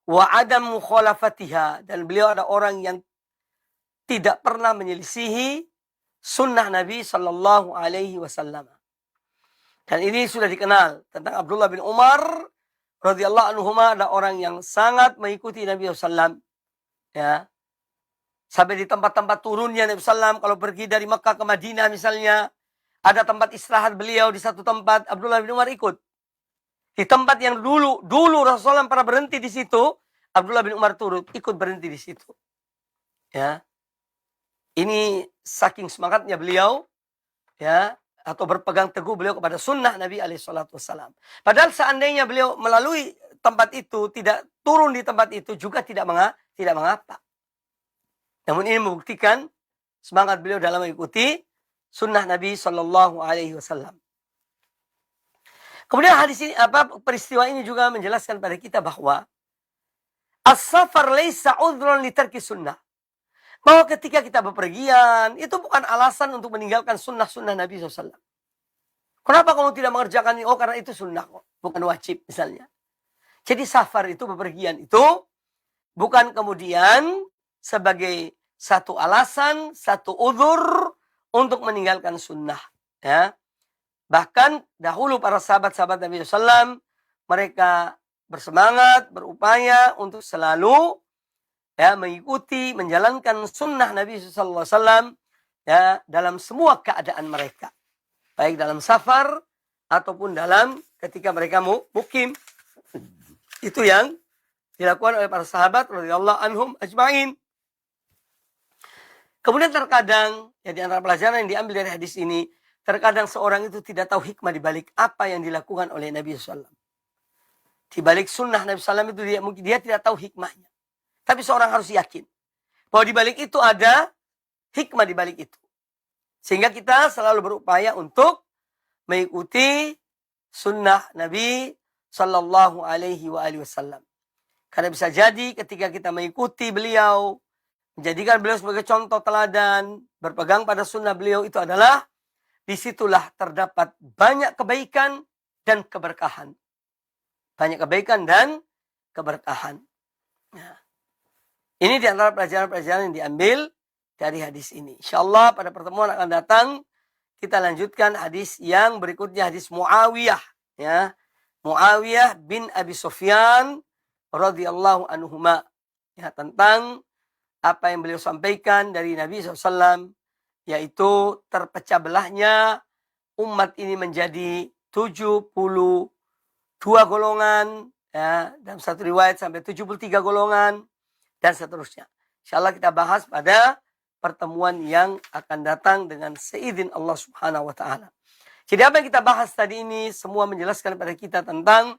wa adam mukhalafatiha, dan beliau ada orang yang tidak pernah menyelisihi sunnah Nabi sallallahu alaihi wasallam. Dan ini sudah dikenal tentang Abdullah bin Umar radhiyallahu anhuma, ada orang yang sangat mengikuti Nabi sallallahu, ya. Sampai di tempat-tempat turunnya Nabi sallallahu, kalau pergi dari Makkah ke Madinah misalnya, ada tempat istirahat beliau di satu tempat, Abdullah bin Umar ikut. Di tempat yang dulu Rasulullah pernah berhenti di situ, Abdullah bin Umar ikut berhenti di situ. Ya. Ini saking semangatnya beliau, ya, atau berpegang teguh beliau kepada sunnah Nabi alaihissalam. Padahal seandainya beliau melalui tempat itu, tidak turun di tempat itu juga tidak mengapa. Namun ini membuktikan semangat beliau dalam mengikuti sunnah Nabi Shallallahu Alaihi Wasallam. Kemudian hadis ini, peristiwa ini juga menjelaskan pada kita bahwa as-safar laisa udhran li tarki sunnah. Bahwa ketika kita bepergian, itu bukan alasan untuk meninggalkan sunnah-sunnah Nabi SAW. Kenapa kamu tidak mengerjakan ini? Oh, karena itu sunnah kok, bukan wajib misalnya. Jadi safar itu, bepergian itu, bukan kemudian sebagai satu alasan, satu uzur untuk meninggalkan sunnah. Ya. Bahkan dahulu para sahabat-sahabat Nabi SAW, mereka bersemangat, berupaya untuk selalu mengikuti, menjalankan sunnah Nabi SAW ya, dalam semua keadaan mereka. Baik dalam safar ataupun dalam ketika mereka mukim. Itu yang dilakukan oleh para sahabat radhiyallahu anhum ajma'in. Kemudian terkadang, ya di antara pelajaran yang diambil dari hadis ini, terkadang seorang itu tidak tahu hikmah di balik apa yang dilakukan oleh Nabi SAW. Di balik sunnah Nabi SAW itu dia tidak tahu hikmahnya. Tapi seorang harus yakin bahwa di balik itu ada hikmah di balik itu. Sehingga kita selalu berupaya untuk mengikuti sunnah Nabi Sallallahu Alaihi Wasallam. Karena bisa jadi ketika kita mengikuti beliau, menjadikan beliau sebagai contoh teladan, berpegang pada sunnah beliau, itu adalah disitulah terdapat banyak kebaikan dan keberkahan. Banyak kebaikan dan keberkahan. Nah, ini di antara pelajaran-pelajaran yang diambil dari hadis ini. InsyaAllah pada pertemuan akan datang, kita lanjutkan hadis yang berikutnya, hadis Muawiyah. Ya. Muawiyah bin Abi Sufyan radhiyallahu anhuma. Ya, tentang apa yang beliau sampaikan dari Nabi SAW, yaitu terpecah belahnya umat ini menjadi 72 golongan, ya, dalam satu riwayat sampai 73 golongan, dan seterusnya. InsyaAllah kita bahas pada pertemuan yang akan datang dengan seizin Allah Subhanahu wa Ta'ala. Jadi apa yang kita bahas tadi ini semua menjelaskan kepada kita tentang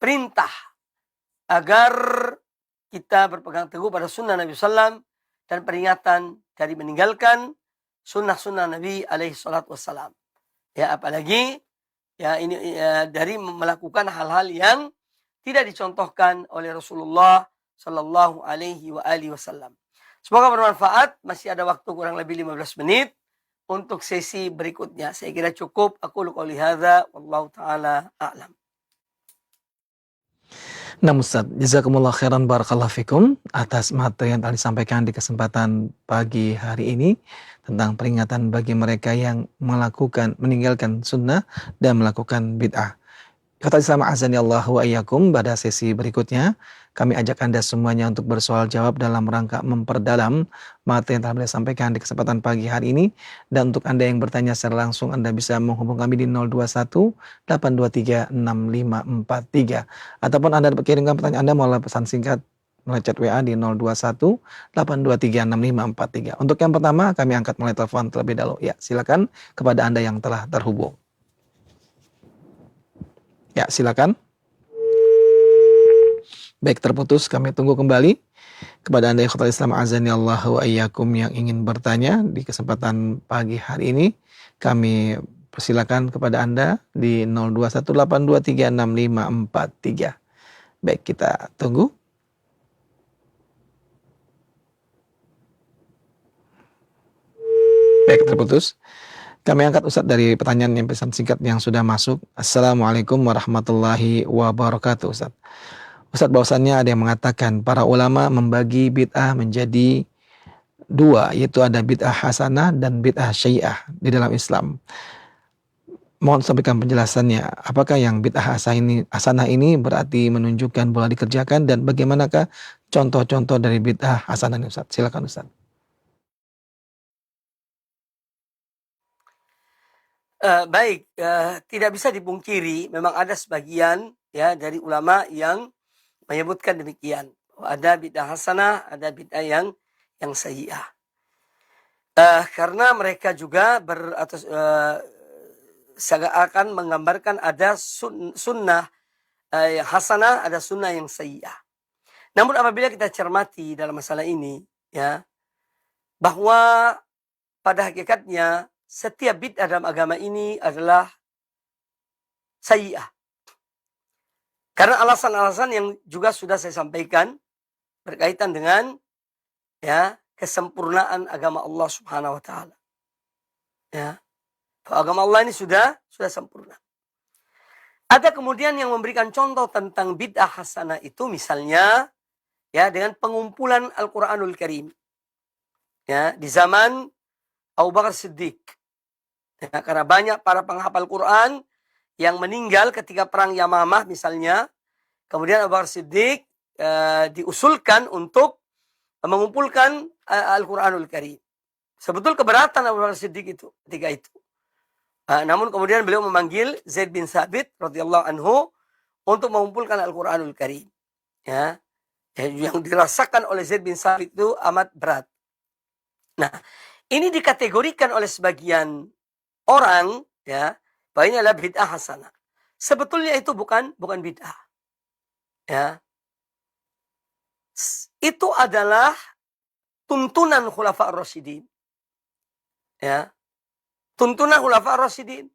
perintah agar kita berpegang teguh pada sunnah Nabi SAW dan peringatan dari meninggalkan sunnah-sunnah Nabi alaihi salatu wassalam. Ya, apalagi ini dari melakukan hal-hal yang tidak dicontohkan oleh Rasulullah Sallallahu Alaihi Wasallam. Semoga bermanfaat. Masih ada waktu kurang lebih 15 menit untuk sesi berikutnya. Saya kira cukup. Aku qouli hadza wallahu taala a'lam. Nah Ustaz, jazakumullah khairan barakallahu fikum atas materi yang telah disampaikan di kesempatan pagi hari ini tentang peringatan bagi mereka yang meninggalkan sunnah dan melakukan bid'ah. Kata Islam azani Allah wa iyyakum, pada sesi berikutnya kami ajak Anda semuanya untuk bersoal jawab dalam rangka memperdalam materi yang telah beliau sampaikan di kesempatan pagi hari ini. Dan untuk Anda yang bertanya secara langsung, Anda bisa menghubung kami di 021 823 6543 ataupun Anda dapat kirimkan pertanyaan Anda melalui pesan singkat melalui chat WA di 021 823 6543. Untuk yang pertama kami angkat melalui telepon terlebih dahulu. Ya, silakan kepada Anda yang telah terhubung. Ya, silakan. Baik, terputus. Kami tunggu kembali. Kepada Anda ikhwatal Islam azani Allah wa iyyakum yang ingin bertanya di kesempatan pagi hari ini, kami persilakan kepada Anda di 0218236543. Baik, kita tunggu. Baik, terputus. Kami angkat Ustadz dari pertanyaan yang pesan singkat yang sudah masuk. Assalamualaikum warahmatullahi wabarakatuh Ustadz. Ustadz, bahwasannya ada yang mengatakan para ulama membagi bid'ah menjadi dua, yaitu ada bid'ah hasanah dan bid'ah syiah di dalam Islam. Mohon sampaikan penjelasannya. Apakah yang bid'ah hasanah ini berarti menunjukkan boleh dikerjakan, dan bagaimanakah contoh-contoh dari bid'ah hasanah ini Ustadz? Silakan Ustadz. Baik, tidak bisa dipungkiri memang ada sebagian ya dari ulama yang menyebutkan demikian. Ada bid'ah hasanah, ada bid'ah yang sayyi'ah. Karena mereka juga seakan menggambarkan ada sunnah yang hasanah, ada sunnah yang sayyi'ah. Namun apabila kita cermati dalam masalah ini, ya, bahwa pada hakikatnya setiap bid'ah dalam agama ini adalah sayyi'ah. Karena alasan-alasan yang juga sudah saya sampaikan berkaitan dengan ya kesempurnaan agama Allah Subhanahu wa taala. Ya. Agama Allah ini sudah sempurna. Ada kemudian yang memberikan contoh tentang bid'ah hasanah itu misalnya ya dengan pengumpulan Al-Qur'anul Karim. Ya, di zaman Abu Bakar Siddiq. Ya, karena banyak para penghafal Quran yang meninggal ketika perang Yamamah misalnya. Kemudian Abu Bakar Siddiq diusulkan untuk mengumpulkan Al-Quranul Karim. Sebetul keberatan Abu Bakar Siddiq itu ketika itu. Namun kemudian beliau memanggil Zaid bin Thabit radhiyallahu anhu untuk mengumpulkan Al-Quranul Karim. Ya, yang dirasakan oleh Zaid bin Thabit itu amat berat. Nah, ini dikategorikan oleh sebagian orang ya bahwa ini adalah bid'ah hasanah. Sebetulnya itu bukan bid'ah. Ya. Itu adalah tuntunan Khulafa ar-Rasyidin. Ya. Tuntunan Khulafa ar-Rasyidin.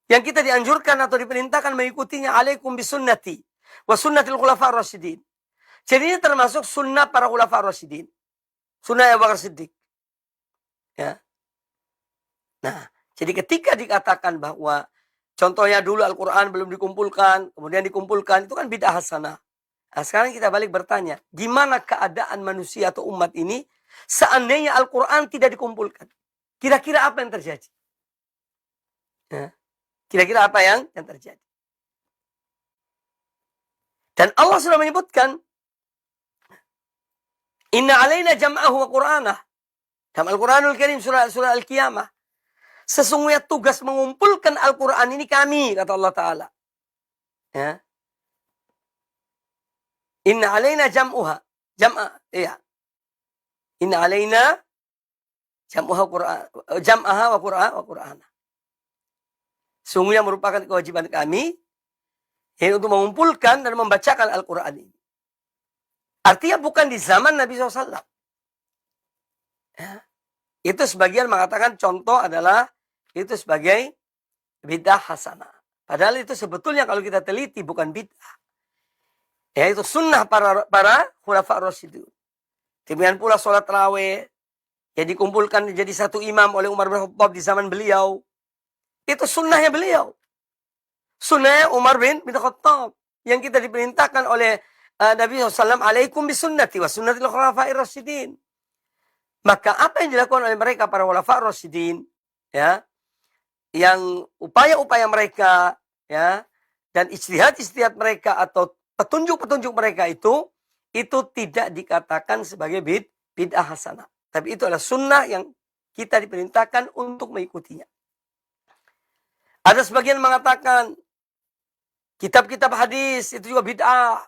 Yang kita dianjurkan atau diperintahkan mengikutinya, alaikum bisunnati wa sunnatil Khulafa ar-Rasyidin. Jadi ini termasuk sunnah para Khulafa ar-Rasyidin. Sunnah Abu Bakar Siddiq. Ya. Nah, jadi ketika dikatakan bahwa contohnya dulu Al-Quran belum dikumpulkan, kemudian dikumpulkan, itu kan bid'ah hasanah. Nah, sekarang kita balik bertanya, gimana keadaan manusia atau umat ini seandainya Al-Quran tidak dikumpulkan? Kira-kira apa yang terjadi? Ya. Kira-kira apa yang terjadi? Dan Allah sudah menyebutkan, Inna alaina jam'ahu wa Qur'anah. Dalam Al-Quranul Karim surah Al-Qiyamah. Sesungguhnya tugas mengumpulkan Al-Quran ini kami, kata Allah Ta'ala. Ya. Inna alaina jam'uha. Iya. Inna alaina jam'aha wa Qur'ana. Sesungguhnya merupakan kewajiban kami untuk mengumpulkan dan membacakan Al-Quran ini. Artinya bukan di zaman Nabi SAW. Ya. Itu sebagian mengatakan contoh adalah itu sebagai bid'ah hasanah. Padahal itu sebetulnya kalau kita teliti bukan bid'ah. Yaitu sunnah para khulafa ar-rasyidun. Demikian pula sholat tarawih. ya dikumpulkan jadi satu imam oleh Umar bin Khattab di zaman beliau. Itu sunnahnya beliau. Sunnahnya Umar bin Khattab. Yang kita diperintahkan oleh Nabi SAW, alaikum bisunnati wa sunnatil khulafa'ir rasyidin. Maka apa yang dilakukan oleh mereka para khulafa'ir rasyidin, ya, yang upaya-upaya mereka, ya, dan ijtihad-ijtihad mereka atau petunjuk-petunjuk mereka itu tidak dikatakan sebagai bid'ah hasanah. Tapi itu adalah sunnah yang kita diperintahkan untuk mengikutinya. Ada sebagian mengatakan kitab-kitab hadis itu juga bid'ah,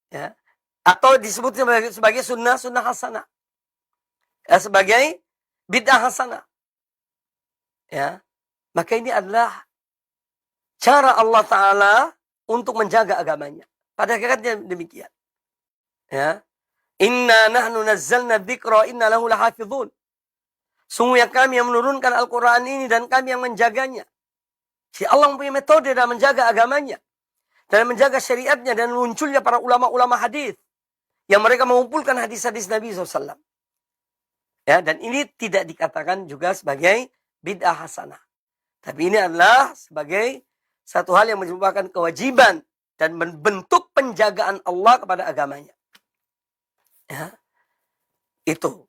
ya, atau disebut sebagai sunnah hasanah, ya, sebagai bid'ah hasanah, ya. Maka ini adalah cara Allah Ta'ala untuk menjaga agamanya. Pada hakikatnya demikian. Ya. Inna nahnu nazzalna dzikra inna lahu lahafizun. Sungguh yang kami yang menurunkan Al-Quran ini dan kami yang menjaganya. Si Allah mempunyai metode dalam menjaga agamanya. Dalam menjaga syariatnya dan munculnya para ulama-ulama hadis. Yang mereka mengumpulkan hadis-hadis Nabi SAW. Ya, dan ini tidak dikatakan juga sebagai bid'ah hasanah. Tapi ini adalah sebagai satu hal yang merupakan kewajiban dan bentuk penjagaan Allah kepada agamanya. Ya, itu.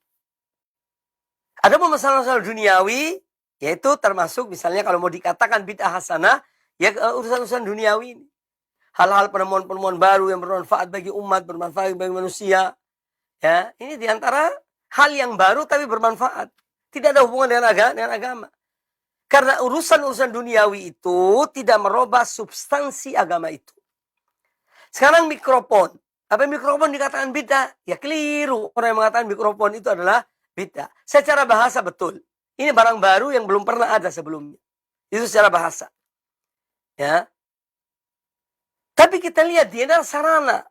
Ada masalah-masalah duniawi, yaitu termasuk misalnya kalau mau dikatakan bid'ah hasanah, ya urusan-urusan duniawi ini. Hal-hal penemuan-penemuan baru yang bermanfaat bagi umat, bermanfaat bagi manusia. Ya, ini diantara hal yang baru tapi bermanfaat. Tidak ada hubungan dengan agama. Karena urusan-urusan duniawi itu tidak merubah substansi agama itu. Sekarang mikrofon. Apa mikrofon dikatakan bid'ah? Ya keliru. Orang yang mengatakan mikrofon itu adalah bid'ah. Secara bahasa betul. Ini barang baru yang belum pernah ada sebelumnya. Itu secara bahasa. Ya. Tapi kita lihat dia adalah sarana.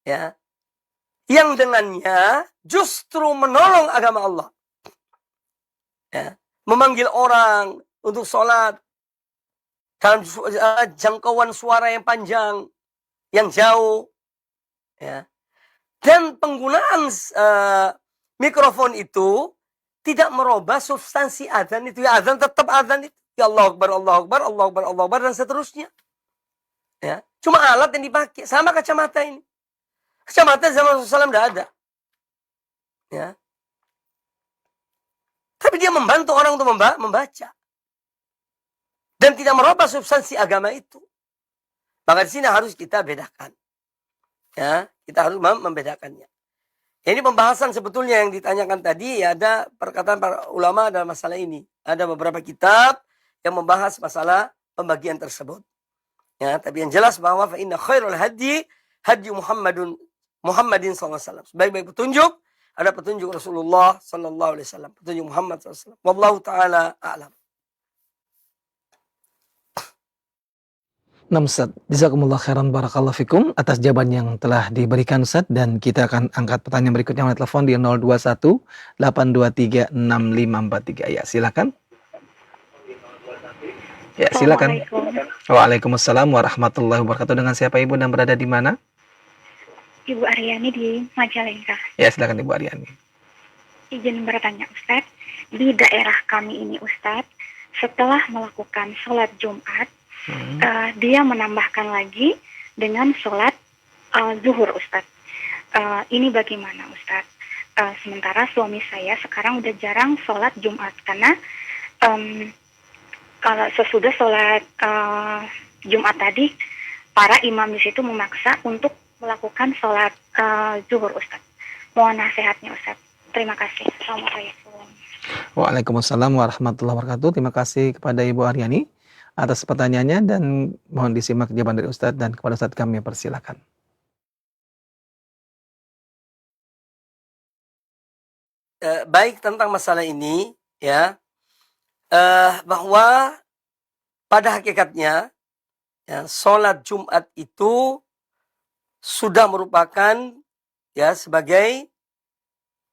Ya. Yang dengannya justru menolong agama Allah. Ya. Memanggil orang untuk sholat dalam jangkauan suara yang panjang, yang jauh, ya. Dan penggunaan mikrofon itu tidak merubah substansi azan itu. Ya, azan tetap azan itu. Ya Allah Akbar, Allah Akbar, Allah Akbar, Allah Akbar, dan seterusnya. Ya. Cuma alat yang dipakai. Sama kacamata ini. Kacamata zaman Rasulullah SAW tidak ada. Ya. Tapi dia membantu orang untuk membaca. Dan tidak merubah substansi agama itu. Maka di sini harus kita bedakan. Ya, kita harus membedakannya. Ini pembahasan sebetulnya yang ditanyakan tadi, ya, ada perkataan para ulama dalam masalah ini. Ada beberapa kitab yang membahas masalah pembagian tersebut. Ya, tapi yang jelas bahwa fa inna khairul hadi Muhammadin SAW. Sebaik-baik petunjuk ada petunjuk Rasulullah sallallahu alaihi wasallam, petunjuk Muhammad sallallahu alaihi wasallam. Wallahu taala a'lam. Nah, Ustaz, jazakumullah khairan barakallahu fikum atas jawaban yang telah diberikan Ustaz, dan kita akan angkat pertanyaan berikutnya oleh telepon di 021 823 6543. Ya, silakan. Ya, silakan. Waalaikumsalam warahmatullahi wabarakatuh. Dengan siapa Ibu dan berada di mana? Ibu Aryani di Majalengka. Ya, silakan Ibu Aryani. Izin bertanya Ustadz, di daerah kami ini Ustadz, setelah melakukan sholat Jumat, dia menambahkan lagi dengan sholat zuhur Ustadz. Ini bagaimana Ustadz? Sementara suami saya sekarang udah jarang sholat Jumat karena kalau sesudah sholat Jumat tadi, para imam di situ memaksa untuk melakukan sholat zuhur Ustadz. Mohon nasihatnya Ustadz. Terima kasih. Assalamualaikum. Waalaikumsalam warahmatullahi wabarakatuh. Terima kasih kepada Ibu Aryani atas pertanyaannya, dan mohon disimak jawaban dari Ustadz, dan kepada Ustadz kami persilakan. Baik, tentang masalah ini, ya, bahwa pada hakikatnya, ya, sholat Jumat itu sudah merupakan, ya, sebagai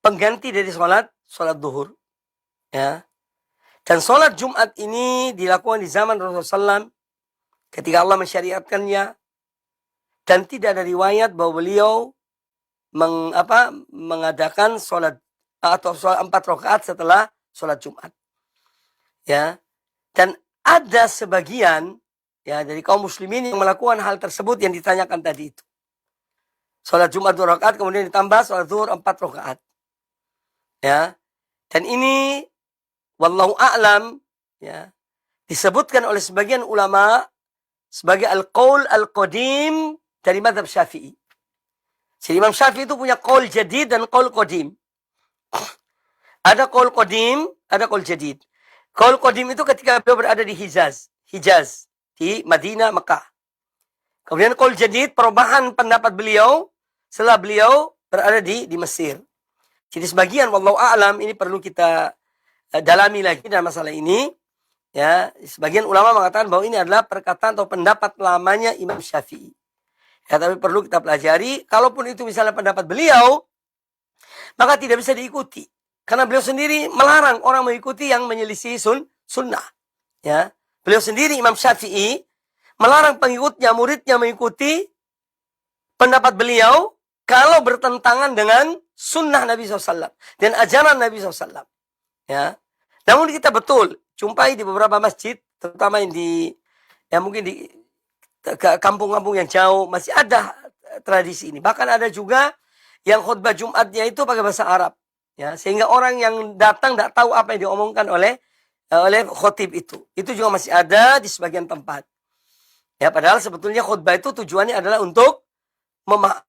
pengganti dari sholat zuhur, ya. Dan sholat Jumat ini dilakukan di zaman Rasulullah SAW ketika Allah mensyariatkannya, dan tidak ada riwayat bahwa beliau mengadakan sholat atau sholat 4 rakaat setelah sholat Jumat. Ya. Dan ada sebagian ya dari kaum muslimin yang melakukan hal tersebut yang ditanyakan tadi itu. Sholat Jumat 2 rakaat kemudian ditambah sholat zuhur 4 rakaat. Ya. Dan ini wallahu a'lam ya, disebutkan oleh sebagian ulama sebagai al-qaul al-qadim dari mazhab Syafi'i. Jadi Imam Syafi'i itu punya qaul jadid dan qaul qadim. Ada qaul qadim, ada qaul jadid. Qaul qadim itu ketika beliau berada di Hijaz, di Madinah, Mekah. Kemudian qaul jadid, perubahan pendapat beliau setelah beliau berada di Mesir. Jadi sebagian wallahu a'lam ini perlu kita dalami lagi dalam masalah ini. Ya, sebagian ulama mengatakan bahwa ini adalah perkataan atau pendapat lamanya Imam Syafi'i. Ya, tapi perlu kita pelajari, kalaupun itu misalnya pendapat beliau, maka tidak bisa diikuti. Karena beliau sendiri melarang orang mengikuti yang menyelisih sunnah. Ya, beliau sendiri Imam Syafi'i melarang pengikutnya, muridnya mengikuti pendapat beliau kalau bertentangan dengan sunnah Nabi SAW dan ajaran Nabi SAW. Ya, namun kita betul jumpai di beberapa masjid, terutama yang mungkin di kampung-kampung yang jauh masih ada tradisi ini. Bahkan ada juga yang khutbah Jumatnya itu pakai bahasa Arab, ya, sehingga orang yang datang tidak tahu apa yang diomongkan oleh khotib itu. Itu juga masih ada di sebagian tempat. Ya, padahal sebetulnya khutbah itu tujuannya adalah untuk memahami.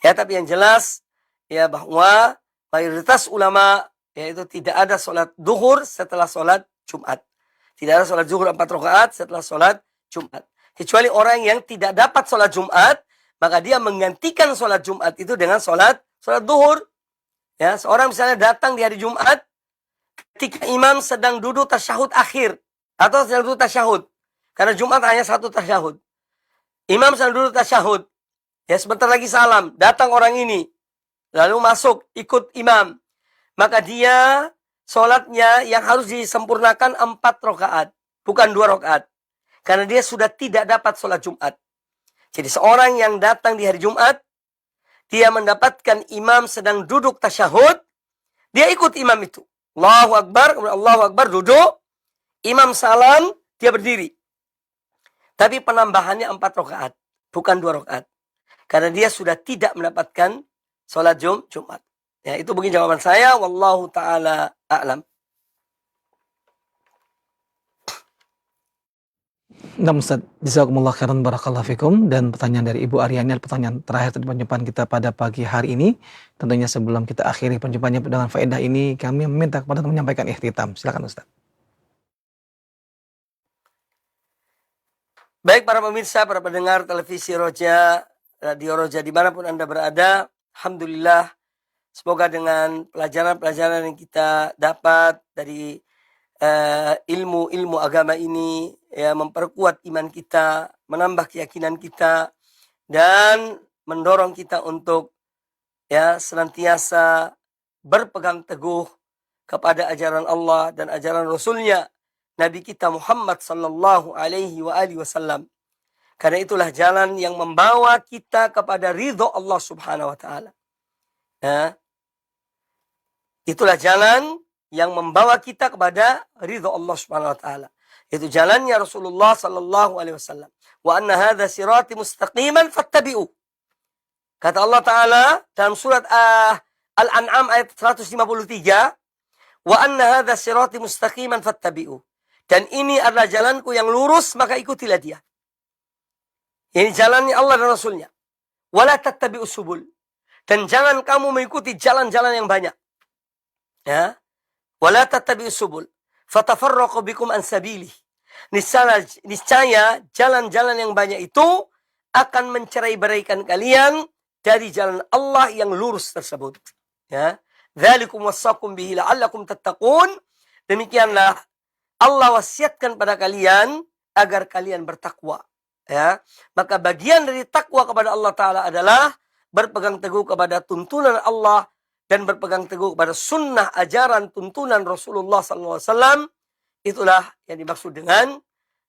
Ya, tapi yang jelas ya bahwa mayoritas ulama yaitu tidak ada sholat duhur setelah sholat Jumat. Tidak ada sholat zuhur 4 rakaat setelah sholat Jumat. Kecuali orang yang tidak dapat sholat Jumat, maka dia menggantikan sholat Jumat itu dengan sholat duhur. Ya, seorang misalnya datang di hari Jumat ketika imam sedang duduk tasyahud akhir atau sedang duduk tasyahud. Karena Jumat hanya 1 tasyahud. Imam sedang duduk tasyahud. Ya, sebentar lagi salam, datang orang ini, lalu masuk ikut imam, maka dia sholatnya yang harus disempurnakan 4 rakaat, bukan 2 rakaat, karena dia sudah tidak dapat sholat Jumat. Jadi seorang yang datang di hari Jumat, dia mendapatkan imam sedang duduk tasyahud, dia ikut imam itu. Allahu Akbar, Allahu Akbar, duduk, imam salam, dia berdiri. Tapi penambahannya 4 rakaat, bukan 2 rakaat. Karena dia sudah tidak mendapatkan sholat Jumat. Ya, itu mungkin jawaban saya. Wallahu ta'ala a'lam. Nah, Ustaz, jazakumullah khairan barakallahu fikum. Dan pertanyaan dari Ibu Aryani, pertanyaan terakhir dari perjumpaan kita pada pagi hari ini. Tentunya sebelum kita akhiri perjumpaannya dengan faedah ini, kami meminta kepada menyampaikan ikhtitam. Silakan Ustaz. Baik para pemirsa, para pendengar televisi Roja, Radio Roja dimanapun Anda berada, alhamdulillah, semoga dengan pelajaran-pelajaran yang kita dapat dari ilmu-ilmu agama ini, ya, memperkuat iman kita, menambah keyakinan kita, dan mendorong kita untuk ya senantiasa berpegang teguh kepada ajaran Allah dan ajaran Rasulnya, Nabi kita Muhammad sallallahu alaihi wasallam. Karena itulah jalan yang membawa kita kepada ridho Allah subhanahu wa ta'ala. Ya. Itulah jalan yang membawa kita kepada ridho Allah subhanahu wa ta'ala. Itu jalannya Rasulullah sallallahu alaihi wasallam. Wa anna hadha sirati mustaqiman fattabi'u. Kata Allah Ta'ala dalam surat Al-An'am ayat 153. Wa anna hadha sirati mustaqiman fattabi'u. Dan ini adalah jalanku yang lurus, maka ikutilah dia. Ini jalannya Allah dan Rasulnya. Wala tattabi'us subul. Dan jangan kamu mengikuti jalan-jalan yang banyak. Ya. Wala tattabi'us subul. Fatafarraqu bikum an sabilih. Niscaya jalan-jalan yang banyak itu akan mencerai-beraikan kalian dari jalan Allah yang lurus tersebut. Ya. Dzalikum wassakum bihi la'allakum tattaqun. Demikianlah Allah wasiatkan pada kalian agar kalian bertakwa. Ya, maka bagian dari takwa kepada Allah Ta'ala adalah berpegang teguh kepada tuntunan Allah dan berpegang teguh kepada sunnah ajaran tuntunan Rasulullah SAW. Itulah yang dimaksud dengan,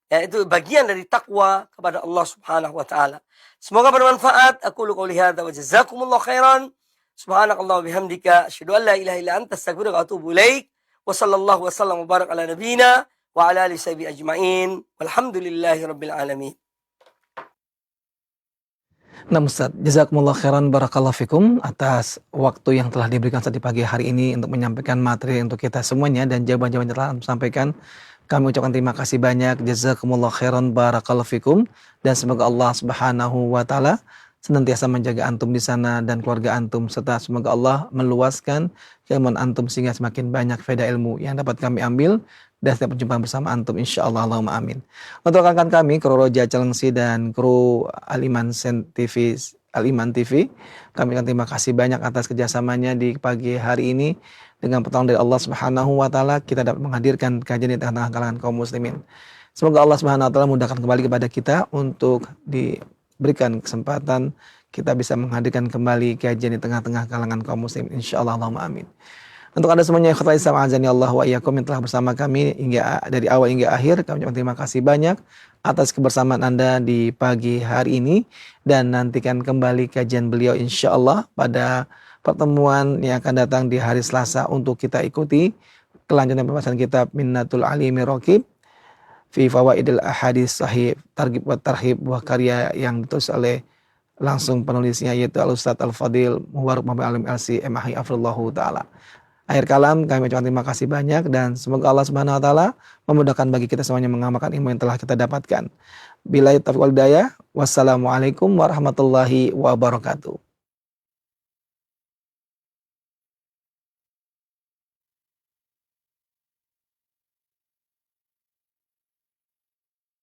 ya, itu bagian dari takwa kepada Allah Subhanahu Wa Ta'ala. Semoga bermanfaat. Aku qouli hadza wa jazakumullah khairan. Subhanakallah wa bihamdika asyhadu an la ilaha illa anta astaghfiruka wa atubu ilaik. Wa sallallahu wa sallam wa barak ala nabiyyina wa ala alihi sahbihi ajma'in. Walhamdulillahi rabbil alamin. Nah Ustaz, jazakumullah khairan barakallahu fikum atas waktu yang telah diberikan Ustaz di pagi hari ini untuk menyampaikan materi untuk kita semuanya dan jawaban-jawaban yang telah disampaikan. Kami ucapkan terima kasih banyak, jazakumullah khairan barakallahu fikum, dan semoga Allah Subhanahu wa taala senantiasa menjaga antum di sana dan keluarga antum, serta semoga Allah meluaskan keilmuan antum sehingga semakin banyak faedah ilmu yang dapat kami ambil dan setiap perjumpaan bersama antum insyaallah, Allahumma amin. Untuk rekan kami kru Roja Celengsi dan kru Al-Iman TV, kami akan terima kasih banyak atas kerjasamanya di pagi hari ini. Dengan pertolongan dari Allah Subhanahu wa taala kita dapat menghadirkan kajian di tengah-tengah kalangan kaum muslimin. Semoga Allah Subhanahu wa taala mudahkan kembali kepada kita untuk diberikan kesempatan kita bisa menghadirkan kembali kajian di tengah-tengah kalangan kaum muslim insyaallah, Allahumma amin. Untuk Anda semuanya ikhwatal Islam azani Allah wa iyyakum yang telah bersama kami hingga dari awal hingga akhir, kami ucapkan terima kasih banyak atas kebersamaan Anda di pagi hari ini, dan nantikan kembali kajian beliau insyaallah pada pertemuan yang akan datang di hari Selasa untuk kita ikuti kelanjutan pembahasan kitab Minnatul Alimi Raqib fi Fawaidil Ahadits Sahih Targhib wa Tarhib, buah karya yang ditulis oleh langsung penulisnya yaitu Al-Ustadz Al-Fadil Mubarak Muhammad Alim LC MHI Afrullahu Ta'ala. Akhir kalam, kami ucapkan terima kasih banyak dan semoga Allah Subhanahu wa taala memudahkan bagi kita semuanya mengamalkan ilmu yang telah kita dapatkan. Billahi taufiq wal hidayah. Wassalamualaikum warahmatullahi wabarakatuh.